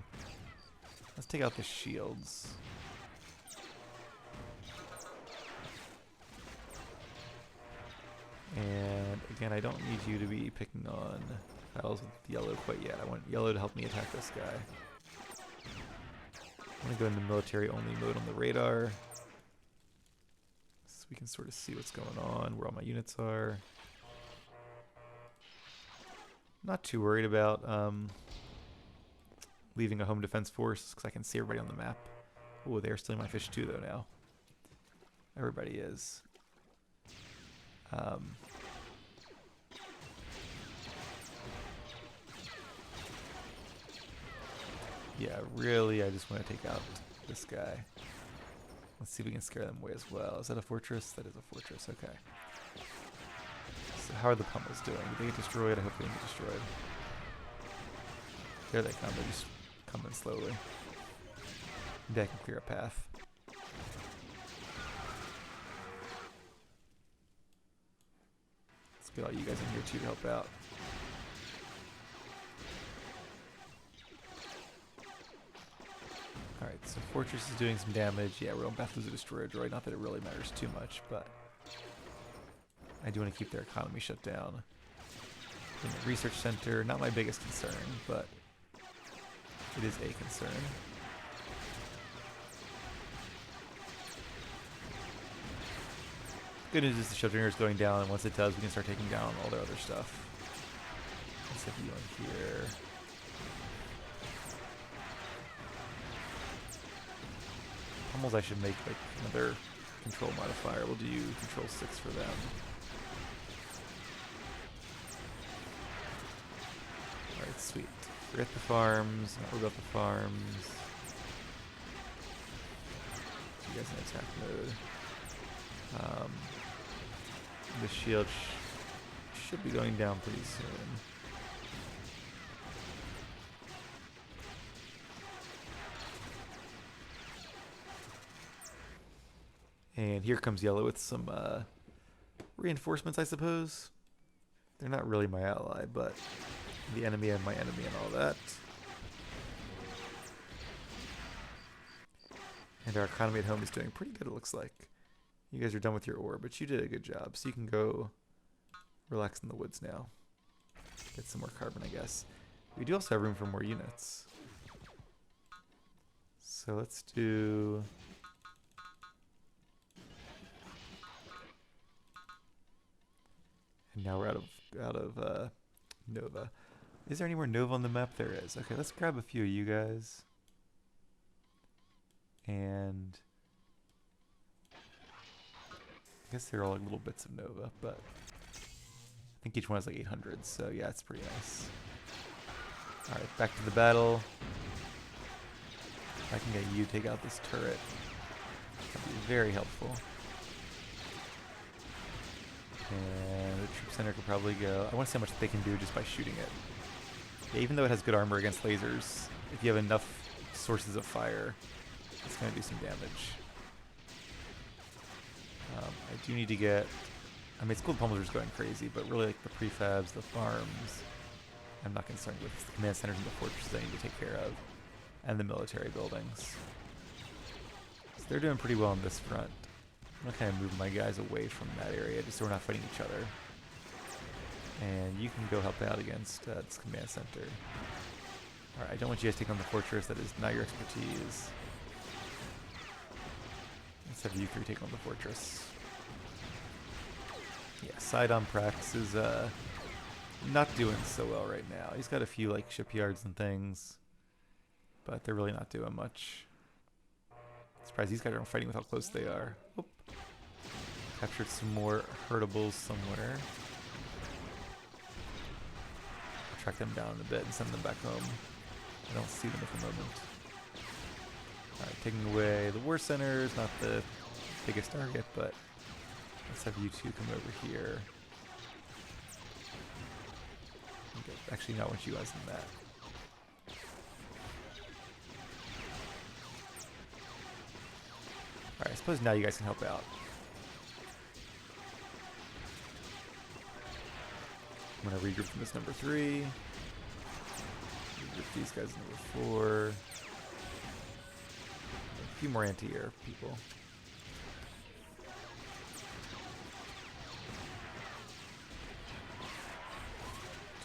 Let's take out the shields. And again, I don't need you to be picking on battles with yellow quite yet. I want yellow to help me attack this guy. I'm going to go into military-only mode on the radar. So we can sort of see what's going on, where all my units are. Not too worried about leaving a home defense force because I can see everybody on the map. Oh, they're stealing my fish too, though, now. Everybody is. Yeah, really, I just want to take out this guy. Let's see if we can scare them away as well. Is that a fortress? That is a fortress, okay. So how are the pummels doing? Did they get destroyed? I hope they didn't get destroyed. There they come. They're just coming slowly. Maybe I can clear a path. Let's get all you guys in here too to help out. Alright, so Fortress is doing some damage. Yeah, we're on path to lose a destroyer droid. Not that it really matters too much, but I do want to keep their economy shut down. In the research center, not my biggest concern, but it is a concern. Good news is the ship is going down, and once it does, we can start taking down all their other stuff. Let's have you in here. Pummels I should make like another control modifier. We'll do control 6 for them. Alright, sweet. Forget the farms, not worry about the farms. You guys in attack mode. The shield should be going down pretty soon. And here comes yellow with some reinforcements, I suppose. They're not really my ally, but the enemy and my enemy and all that. And our economy at home is doing pretty good, it looks like. You guys are done with your ore, but you did a good job. So you can go relax in the woods now. Get some more carbon, I guess. We do also have room for more units. So let's do... And now we're out of Nova. Is there any more Nova on the map? There is. Okay, let's grab a few of you guys. And I guess they're all like little bits of Nova, but I think each one has like 800, so yeah, it's pretty nice. Alright, back to the battle. If I can get you to take out this turret, that'd be very helpful. And the troop center could probably go. I want to see how much they can do just by shooting it. Yeah, even though it has good armor against lasers, if you have enough sources of fire, it's going to do some damage. I do need to get... I mean, it's cool the pummels are just going crazy, but really like the prefabs, the farms, I'm not concerned with. It's the command centers and the fortresses I need to take care of, and the military buildings. So they're doing pretty well on this front. I'm going to kind of move my guys away from that area just so we're not fighting each other. And you can go help out against this command center. Alright, I don't want you guys to take on the fortress. That is not your expertise. Let's have you three take on the fortress. Yeah, Sidon Prax is not doing so well right now. He's got a few like shipyards and things, but they're really not doing much. Surprised these guys aren't fighting with how close they are. Oop. Captured some more herdables somewhere. I'll track them down a bit and send them back home. I don't see them at the moment. Alright, taking away the war center is not the biggest target, but let's have you two come over here. Okay, actually, no, I want you guys in that. Alright, I suppose now you guys can help out. I'm going to regroup from this number 3. Regroup these guys number 4. A few more anti-air people.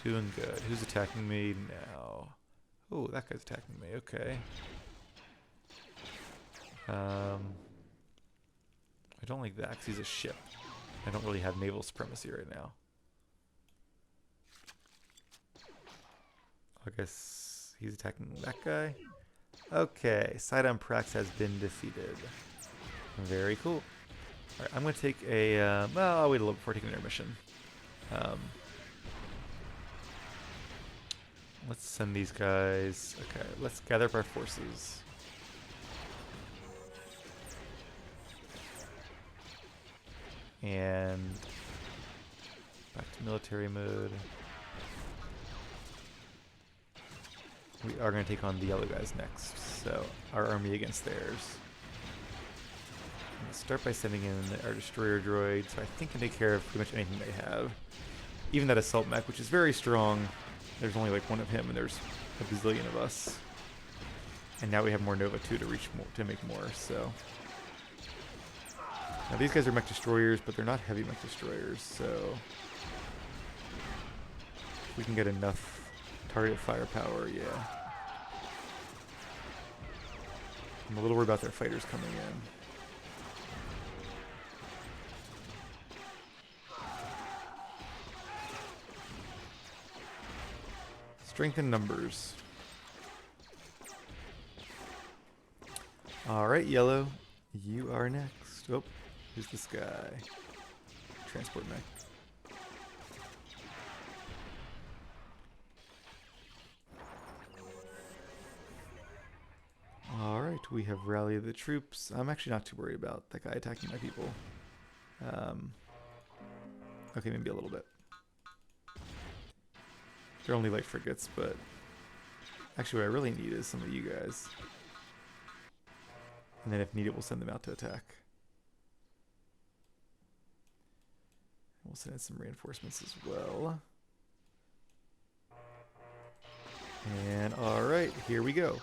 Doing good. Who's attacking me now? Oh, that guy's attacking me. Okay. I don't like that because he's a ship. I don't really have naval supremacy right now. I guess he's attacking that guy. Okay, Sidon Prax has been defeated. Very cool. Alright, I'm going to take a... well, I'll wait a little before taking an intermission. Let's send these guys. Okay, let's gather up our forces. And back to military mode. We are going to take on the yellow guys next. So our army against theirs. I'm going to start by sending in our destroyer droid, so I think can take care of pretty much anything they have. Even that assault mech, which is very strong. There's only like one of him, and there's a bazillion of us. And now we have more Nova too to reach more, to make more. So now these guys are mech destroyers, but they're not heavy mech destroyers. So if we can get enough target firepower, yeah. I'm a little worried about their fighters coming in. Strength in numbers. Alright, yellow. You are next. Oh, who's this guy? Transport mech. Alright, we have rallied the troops. I'm actually not too worried about that guy attacking my people. Okay, maybe a little bit. They're only light frigates, but actually what I really need is some of you guys. And then if needed, we'll send them out to attack. We'll send in some reinforcements as well. And alright, here we go.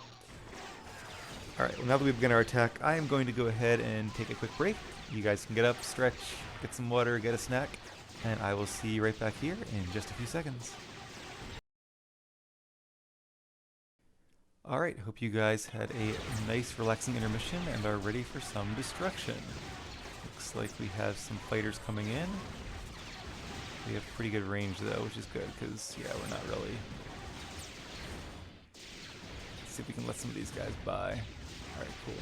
Alright, well now that we've begun our attack, I am going to go ahead and take a quick break. You guys can get up, stretch, get some water, get a snack, and I will see you right back here in just a few seconds. Alright, hope you guys had a nice relaxing intermission and are ready for some destruction. Looks like we have some fighters coming in. We have pretty good range though, which is good because, yeah, we're not really. Let's see if we can let some of these guys by. Alright, cool.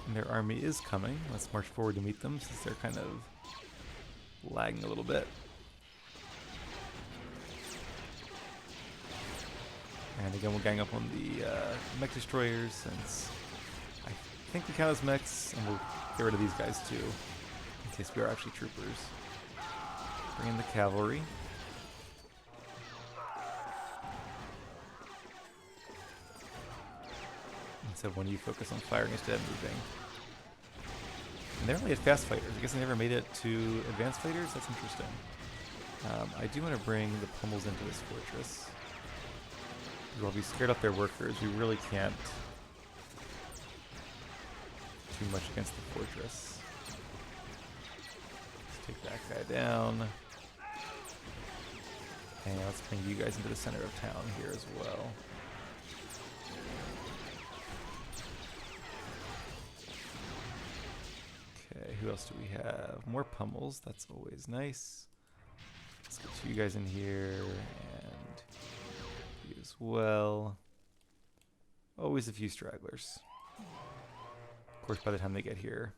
And their army is coming. Let's march forward to meet them since they're kind of lagging a little bit. And again, we'll gang up on the mech destroyers since I think we count as mechs, and we'll get rid of these guys too, in case we are actually troopers. Bring in the cavalry. And so when you focus on firing instead of moving. And they're only at fast fighters. I guess they never made it to advanced fighters? That's interesting. I do want to bring the pummels into this fortress. Well, we scared off their workers. We really can't do much against the fortress. Let's take that guy down. And let's bring you guys into the center of town here as well. Okay, who else do we have? More pummels. That's always nice. Let's get you guys in here and as well. Always a few stragglers. Of course, by the time they get here.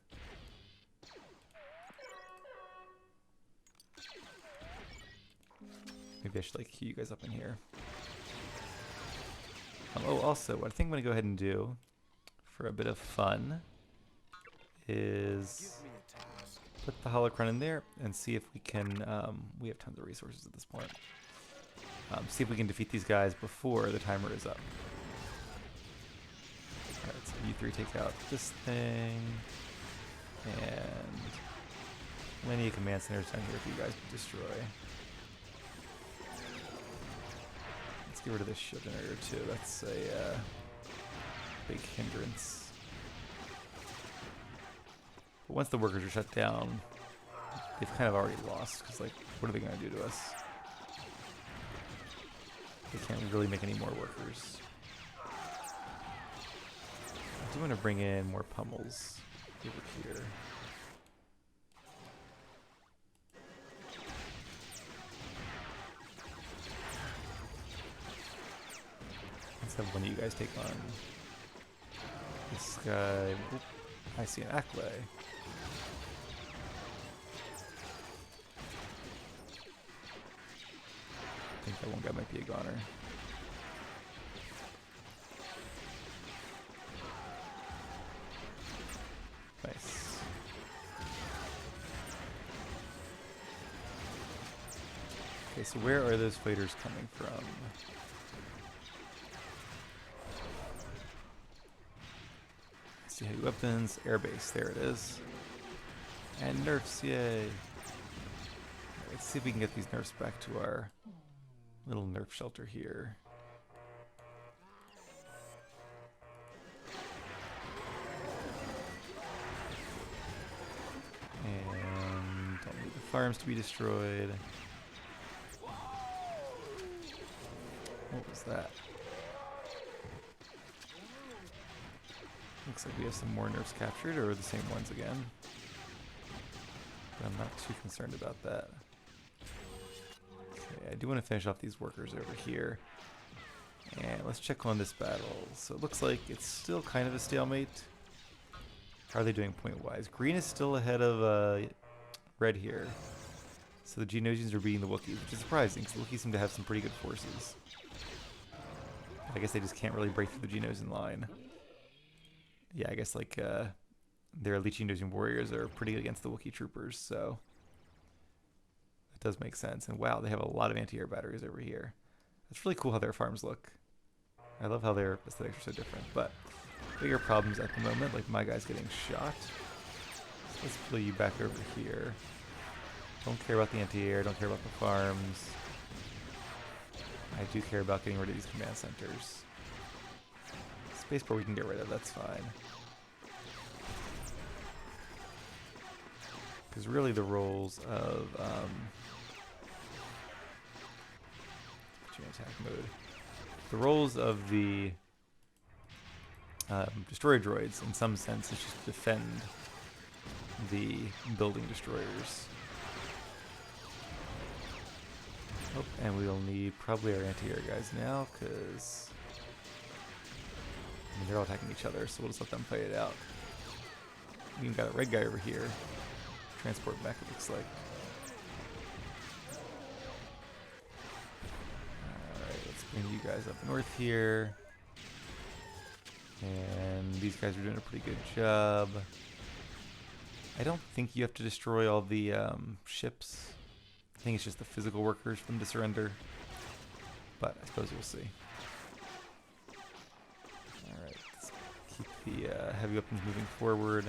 Maybe I should like queue you guys up in here. Oh, also, what I think I'm going to go ahead and do for a bit of fun is put the holocron in there and see if we can, we have tons of resources at this point. See if we can defeat these guys before the timer is up. Alright, so you three take out this thing. And plenty of command centers down here for you guys to destroy. Let's get rid of this shield generator too. That's a big hindrance. But once the workers are shut down, they've kind of already lost. Because, like, what are they going to do to us? They can't really make any more workers. I do want to bring in more pummels over here. Let's have one of you guys take on this guy. Oop, I see an Acklay. think that one guy might be a goner. Nice. Okay, so where are those fighters coming from? Let's see, heavy weapons, airbase, there it is. And nerfs, yay! Let's see if we can get these nerfs back to our little nerf shelter here. And don't need the farms to be destroyed. What was that? Looks like we have some more nerfs captured, or the same ones again. But I'm not too concerned about that. Okay, I do want to finish off these workers over here. And let's check on this battle. So it looks like it's still kind of a stalemate. How are they doing point-wise? Green is still ahead of red here. So the Geonosians are beating the Wookiees, which is surprising, because the Wookiees seem to have some pretty good forces. I guess they just can't really break through the Geonosian line. Yeah, I guess like their elite Geonosian warriors are pretty good against the Wookiee troopers, so that does make sense. And wow, they have a lot of anti-air batteries over here. It's really cool how their farms look. I love how their aesthetics are so different, but bigger problems at the moment, like my guy's getting shot. So let's pull you back over here. Don't care about the anti-air, don't care about the farms. I do care about getting rid of these command centers. Spaceport we can get rid of, that's fine. Because really the roles of attack mode. The roles of the destroyer droids, in some sense, is just defend the building destroyers. Oh, and we'll need probably our anti-air guys now, because they're all attacking each other, so we'll just let them fight it out. We even got a red guy over here. Transport back, it looks like. Alright, let's bring you guys up north here. And these guys are doing a pretty good job. I don't think you have to destroy all the ships. I think it's just the physical workers for them to surrender. But I suppose we'll see. Alright, let's keep the heavy weapons moving forward.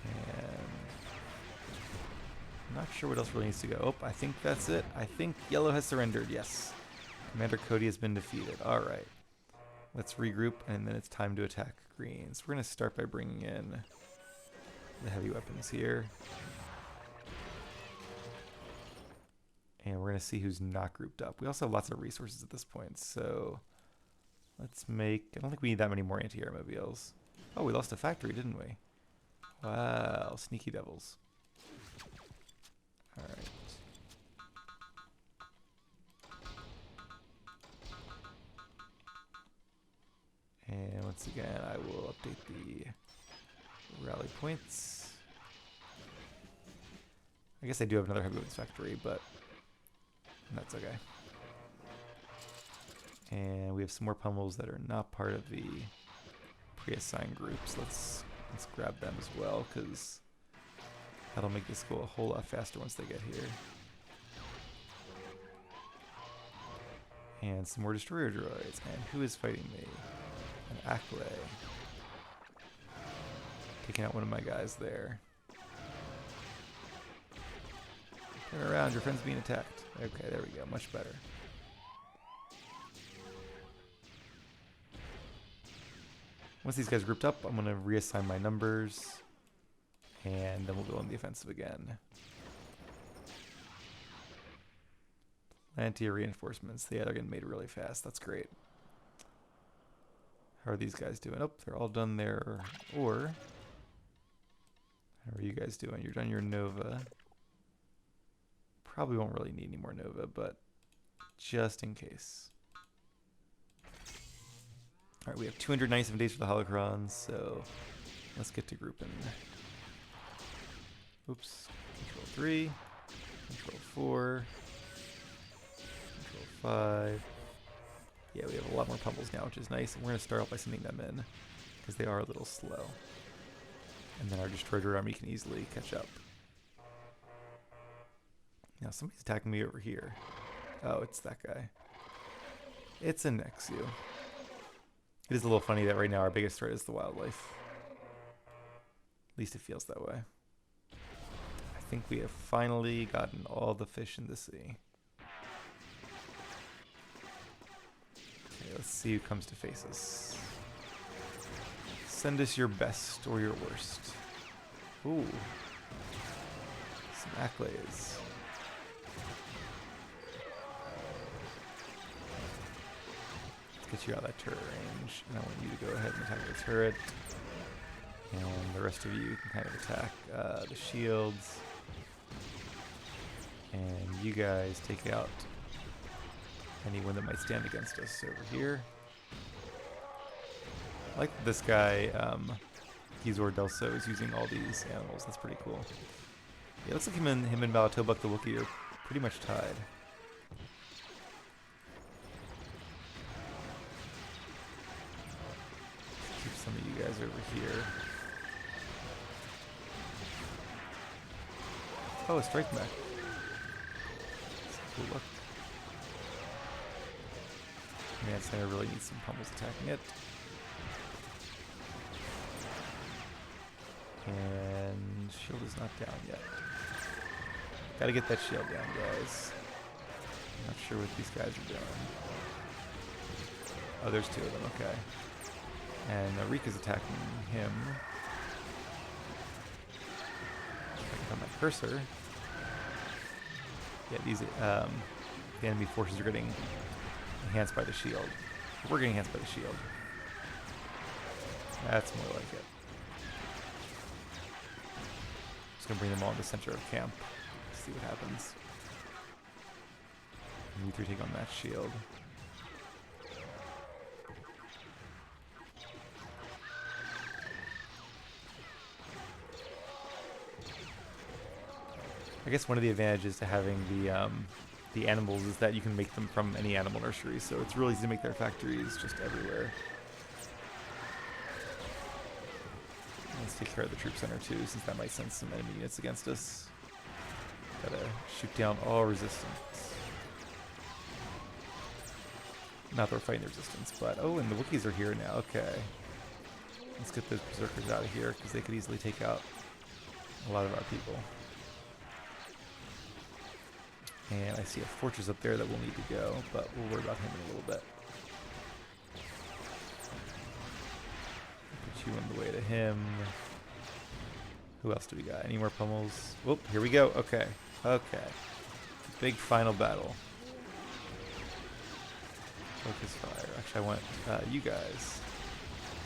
And I'm not sure what else really needs to go. Oh, I think that's it. I think yellow has surrendered, yes. Commander Cody has been defeated. Alright. Let's regroup, and then it's time to attack green. So we're going to start by bringing in the heavy weapons here. And we're going to see who's not grouped up. We also have lots of resources at this point, so let's make... I don't think we need that many more anti-air mobiles. Oh, we lost a factory, didn't we? Wow, sneaky devils. Alright. And once again, I will update the rally points. I guess I do have another heavy weapons factory, but that's okay. And we have some more pummels that are not part of the pre-assigned groups. Let's grab them as well, because that'll make this go a whole lot faster once they get here. And some more destroyer droids. And who is fighting me? An Acklay. Taking out one of my guys there. Turn around, your friend's being attacked. Okay, there we go, much better. Once these guys grouped up, I'm going to reassign my numbers, and then we'll go on the offensive again. Anti-air reinforcements. Yeah, they're getting made really fast. That's great. How are these guys doing? Oh, they're all done there. Or, how are you guys doing? You're done your Nova. Probably won't really need any more Nova, but just in case. Alright, we have 297 days for the holocrons, so let's get to grouping. Oops. Control 3. Control 4. Control 5. Yeah, we have a lot more pummels now, which is nice. And we're going to start out by sending them in, because they are a little slow. And then our destroyer army can easily catch up. Now somebody's attacking me over here. Oh, it's that guy. It's a Nexu. It is a little funny that right now our biggest threat is the wildlife. At least it feels that way. I think we have finally gotten all the fish in the sea. Okay, let's see who comes to face us. Send us your best or your worst. Ooh. Some accolades. Let's get you out of that turret range. And I want you to go ahead and attack the turret. And the rest of you can kind of attack the shields. And you guys take out anyone that might stand against us over here. I like this guy, Gizor Delso, is using all these animals. That's pretty cool. Yeah, it looks like him and Malatobuk the Wookiee are pretty much tied. Keep some of you guys over here. Oh, a strike mech. That's a cool look. Command Center really needs some pummels attacking it. And shield is not down yet. Gotta get that shield down, guys. I'm not sure what these guys are doing. Oh, there's two of them, okay. And Rika's attacking him. If I can find my cursor. Yeah, these the enemy forces are getting enhanced by the shield. We're getting enhanced by the shield. That's more like it. Just gonna bring them all in the center of camp. See what happens. And you three take on that shield. I guess one of the advantages to having the animals is that you can make them from any animal nursery, so it's really easy to make their factories just everywhere. Let's take care of the troop center too, since that might send some enemy units against us. Gotta shoot down all resistance. Not that we're fighting the resistance, but oh, and the Wookiees are here now. Okay, let's get those berserkers out of here because they could easily take out a lot of our people. And I see a fortress up there that we'll need to go, but we'll worry about him in a little bit. Put you on the way to him. Who else do we got? Any more pummels? Whoop, here we go. Okay. Okay. Big final battle. Focus fire. Actually, I want you guys.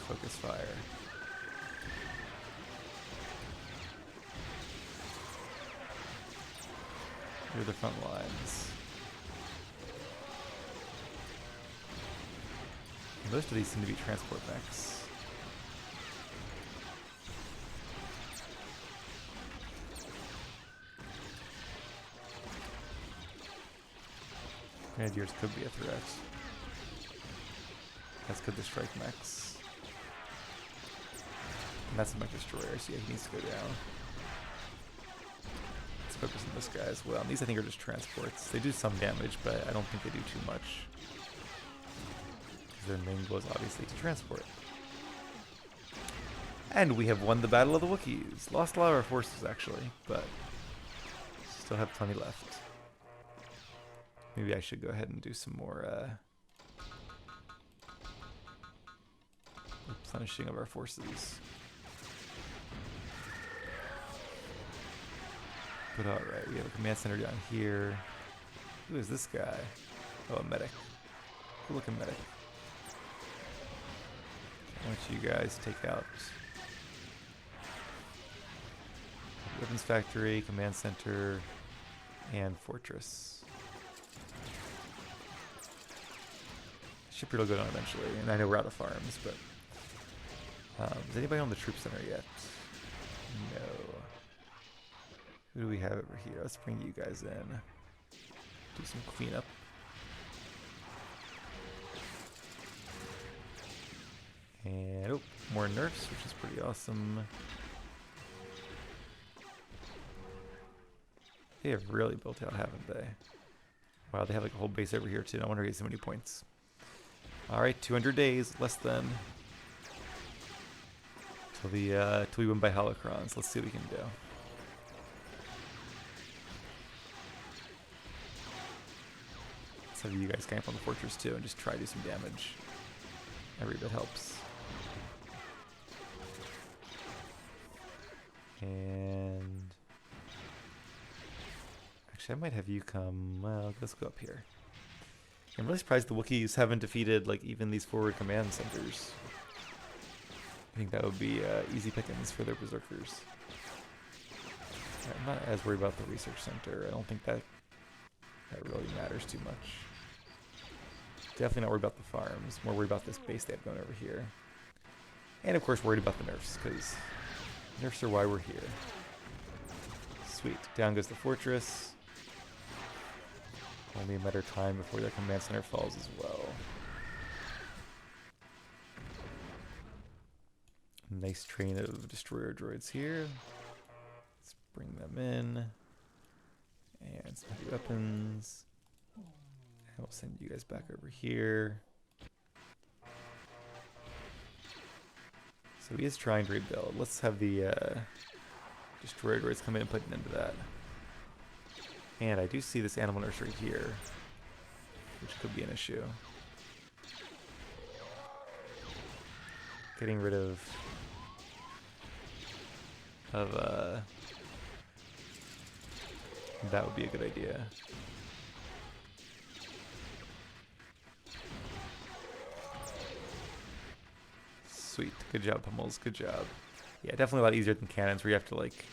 Focus fire. Here are the front lines. Most of these seem to be transport mechs. Grenadiers could be a threat. That's good to strike mechs. And that's a mech destroyer, so yeah, he needs to go down. Let's focus on this guy as well. And these I think are just transports. They do some damage, but I don't think they do too much. Because their main goal is obviously to transport. And we have won the Battle of the Wookiees. Lost a lot of our forces actually, but still have plenty left. Maybe I should go ahead and do some more replenishing of our forces. But alright, we have a command center down here. Who is this guy? Oh, a medic. Cool looking medic. I want you guys to take out weapons factory, command center, and fortress. Shipyard will go down eventually, and I know we're out of farms, but is anybody on the troop center yet? No. Who do we have over here? Let's bring you guys in. Do some cleanup. And oh, more nerfs, which is pretty awesome. They have really built out, haven't they? Wow, they have like a whole base over here too. No wonder he has so many points. Alright, 200 days, less than. Till we win by holocrons. Let's see what we can do. Let's have you guys camp on the fortress too and just try to do some damage. Every bit helps. And actually, I might have you come. Well, let's go up here. I'm really surprised the Wookiees haven't defeated like even these forward command centers. I think that would be easy pickings for their berserkers. I'm not as worried about the research center. I don't think that really matters too much. Definitely not worried about the farms. More worried about this base they have going over here. And of course worried about the nerfs, because nerfs are why we're here. Sweet. Down goes the fortress. Only a matter of time before their command center falls as well. Nice train of destroyer droids here. Let's bring them in. And some heavy weapons. And we'll send you guys back over here. So he is trying to rebuild. Let's have the destroyer droids come in and put an end to that. And I do see this animal nursery here, which could be an issue. Getting rid of that would be a good idea. Sweet. Good job, Pummels. Good job. Yeah, definitely a lot easier than cannons where you have to like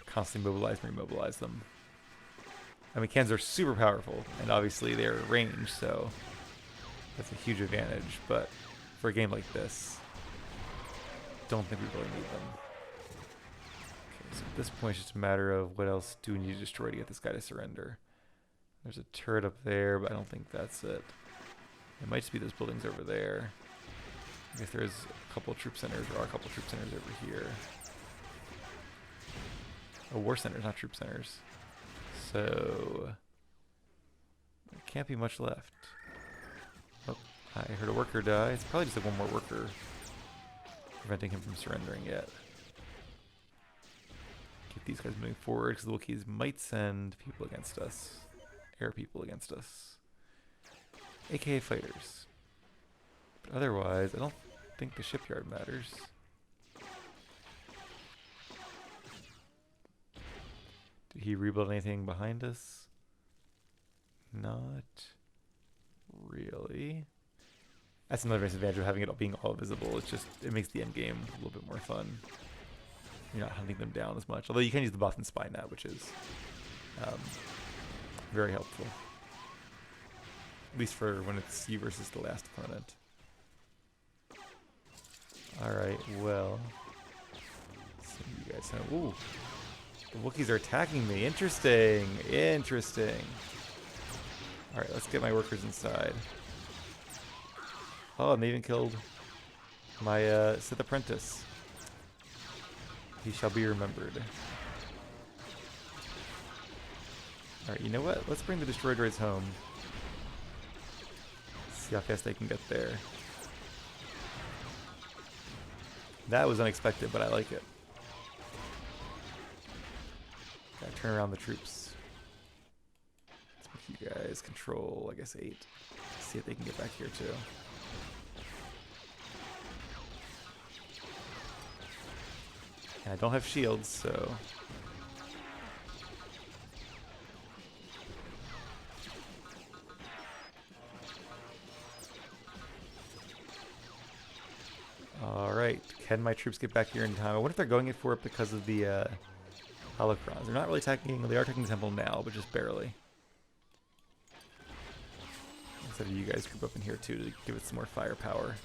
constantly mobilize and remobilize them. I mean, cannons are super powerful, and obviously they're ranged, so that's a huge advantage, but for a game like this, don't think we really need them. Okay, so at this point it's just a matter of what else do we need to destroy to get this guy to surrender. There's a turret up there, but I don't think that's it. It might just be those buildings over there. I guess there's a couple of troop centers, or are a couple of troop centers over here. Oh, war centers, not troop centers. So there can't be much left. Oh, I heard a worker die. It's probably just like one more worker preventing him from surrendering yet. Keep these guys moving forward because the Wookiees might send people against us. Air people against us. AKA fighters. But otherwise, I don't think the shipyard matters. Did he rebuild anything behind us? Not really. That's another disadvantage of having it being all visible. It's just, it makes the end game a little bit more fun. You're not hunting them down as much. Although you can use the buff and spy net, which is very helpful. At least for when it's you versus the last opponent. Alright, well. So you guys know. Ooh. The Wookiees are attacking me. Interesting. Interesting. Alright, let's get my workers inside. Oh, and they even killed my Sith apprentice. He shall be remembered. Alright, you know what? Let's bring the destroyer droids home. See how fast they can get there. That was unexpected, but I like it. Gotta turn around the troops. Let's make you guys control, I guess, 8. See if they can get back here too. And I don't have shields, so... Alright, can my troops get back here in time? I wonder if they're going in for it because of the holocrons. They're not really attacking, they are attacking the temple now, but just barely. Instead of you guys group up in here too to give it some more firepower.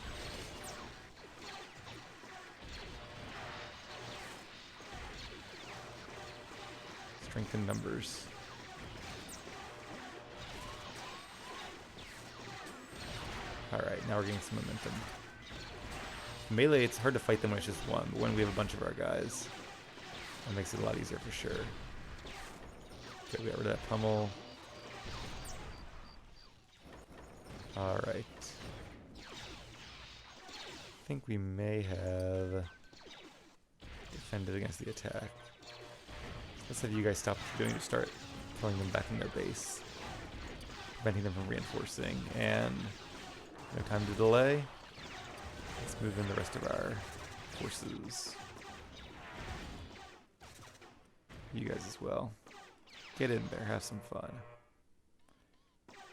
Strength in numbers. Alright, now we're getting some momentum. Melee, it's hard to fight them when it's just one, but when we have a bunch of our guys, that makes it a lot easier for sure. Okay, we got rid of that pummel. Alright. I think we may have defended against the attack. Let's have you guys stop what you're doing to start pulling them back in their base. Preventing them from reinforcing. And no time to delay. Let's move in the rest of our forces. You guys as well. Get in there, have some fun.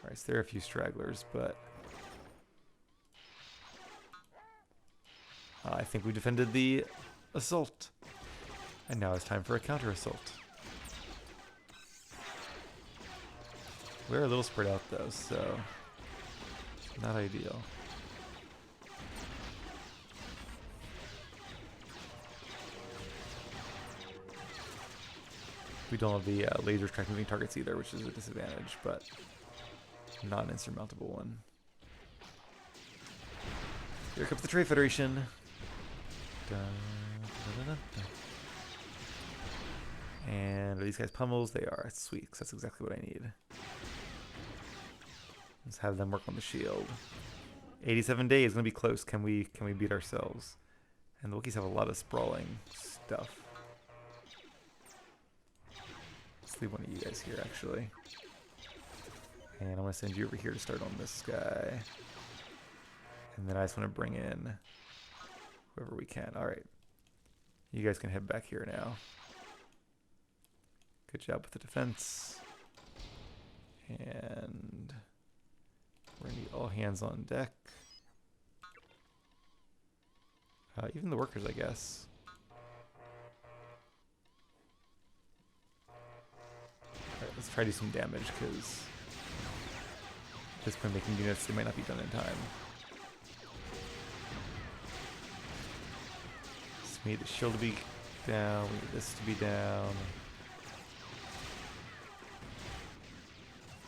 Alright, so there are a few stragglers, but I think we defended the assault. And now it's time for a counter-assault. We're a little spread out though, so not ideal. We don't have the laser track moving targets either, which is a disadvantage, but not an insurmountable one. Here comes the Trade Federation. Dun, dun, dun, dun, dun. And are these guys pummels? They are. It's sweet, because that's exactly what I need. Let's have them work on the shield. 87 days, gonna be close. Can we beat ourselves? And the Wookiees have a lot of sprawling stuff. Let's leave one of you guys here, actually. And I'm gonna send you over here to start on this guy. And then I just want to bring in whoever we can. All right, you guys can head back here now. Good job with the defense. And we're gonna need all hands on deck. Even the workers, I guess. Alright, let's try to do some damage, because at this point making units, they might not be done in time. So we need the shield to be down, we need this to be down.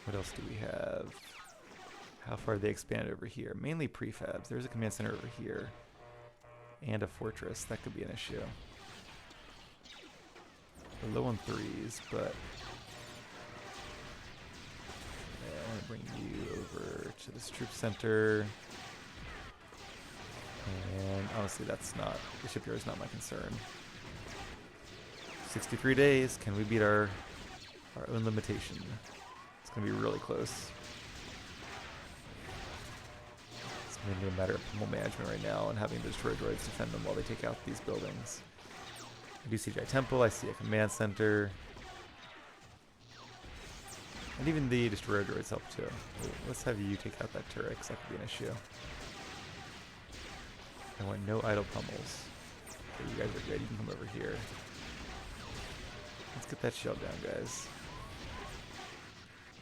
What else do we have? How far have they expanded over here? Mainly prefabs. There's a command center over here. And a fortress. That could be an issue. We're low on threes, but I'm going to bring you over to this troop center. And honestly, that's not, the shipyard is not my concern. 63 days. Can we beat our own limitation? It's going to be really close. It's mainly a matter of pummel management right now and having the destroyer droids defend them while they take out these buildings. I do see Jedi Temple, I see a command center. And even the destroyer droids help too. Let's have you take out that turret, because that could be an issue. I want no idle pummels. Okay, you guys are good, you can come over here. Let's get that shell down, guys.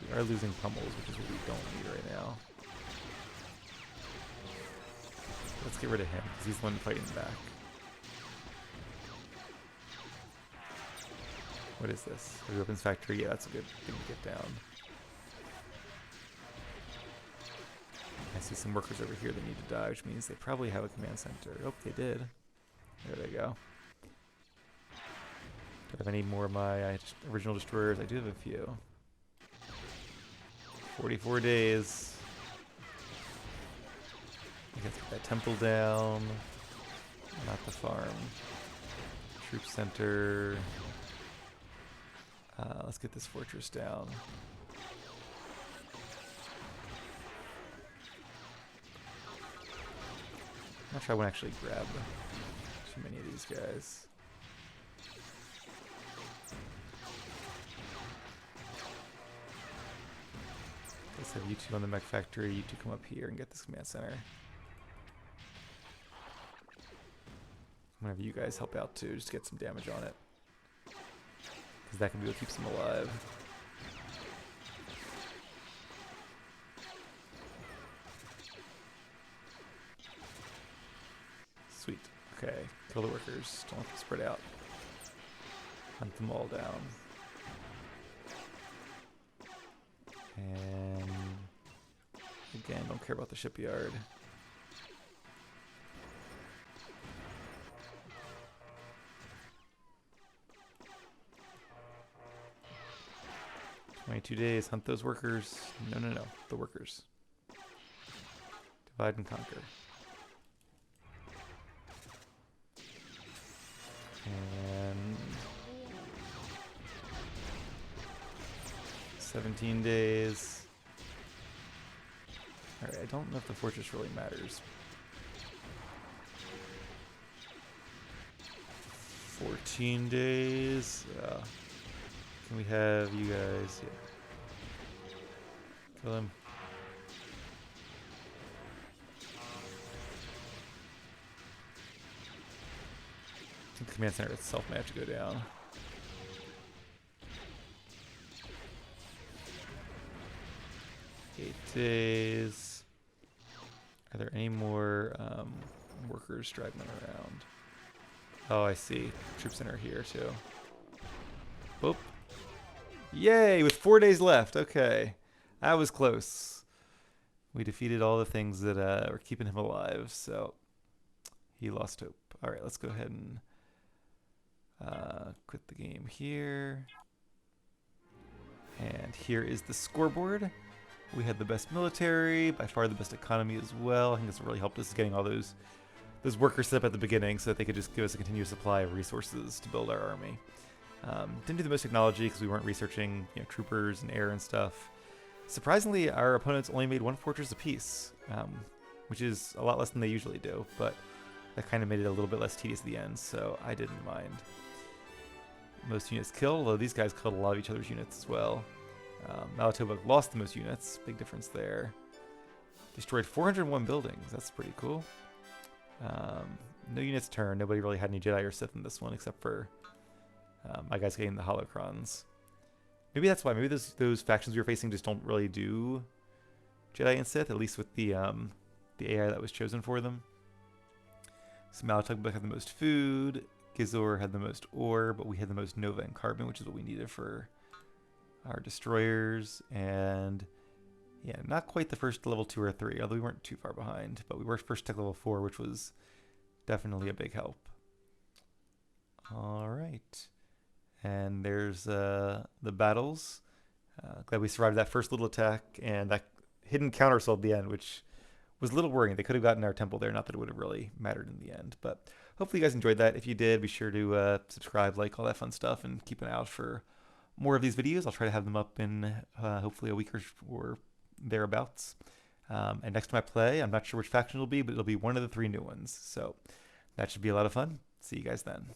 We are losing pummels, which is what we don't need right now. Let's get rid of him, because he's the one fighting back. What is this? A weapons factory? Yeah, that's a good thing to get down. I see some workers over here that need to die, which means they probably have a command center. Oh, they did. There they go. Do I have any more of my original destroyers? I do have a few. 44 days. Let's get that temple down. Not the farm. Troop center. Let's get this fortress down. I'm not sure I want to actually grab too many of these guys. Let's have you two on the mech factory, you two come up here and get this command center. I'm gonna have you guys help out too, just to get some damage on it. Because that can be what keeps them alive. Sweet. Okay, kill the workers. Don't let them spread out. Hunt them all down. don't care about the shipyard. "22 days, hunt those workers." No, no, no, the workers. Divide and conquer. And 17 days. Alright, I don't know if the fortress really matters. 14 days. Can we have you guys? Yeah. Kill him. I think the command center itself may have to go down. "8 days. Are there any more workers driving around?" Oh, I see. Troop center here too. Whoop. Yay! With 4 days left. Okay. That was close. We defeated all the things that were keeping him alive, so he lost hope. Alright, let's go ahead and quit the game here. And here is the scoreboard. We had the best military, by far the best economy as well. I think this really helped us getting all those workers set up at the beginning so that they could just give us a continuous supply of resources to build our army. Didn't do the most technology because we weren't researching, troopers and air and stuff. Surprisingly, our opponents only made 1 fortress apiece, which is a lot less than they usually do, but that kind of made it a little bit less tedious at the end, so I didn't mind. Most units killed, although these guys killed a lot of each other's units as well. Malatoba lost the most units, big difference there. Destroyed 401 buildings, that's pretty cool. No units turned, nobody really had any Jedi or Sith in this one except for my guys getting the holocrons. Maybe that's why, maybe those factions we were facing just don't really do Jedi and Sith, at least with the AI that was chosen for them. So Malatoba had the most food, Gizor had the most ore, but we had the most Nova and Carbon, which is what we needed for our destroyers. And yeah, not quite the first level 2 or 3, although we weren't too far behind, but we were first tech level 4, which was definitely a big help. All right. And there's the battles. Glad we survived that first little attack and that hidden counter assault at the end, which was a little worrying. They could have gotten our temple there, not that it would have really mattered in the end. But hopefully you guys enjoyed that. If you did, be sure to subscribe, like, all that fun stuff, and keep an eye out for more of these videos. I'll try to have them up in hopefully a week or thereabouts. And next time I play, I'm not sure which faction it'll be, but it'll be one of the 3 new ones. So that should be a lot of fun. See you guys then.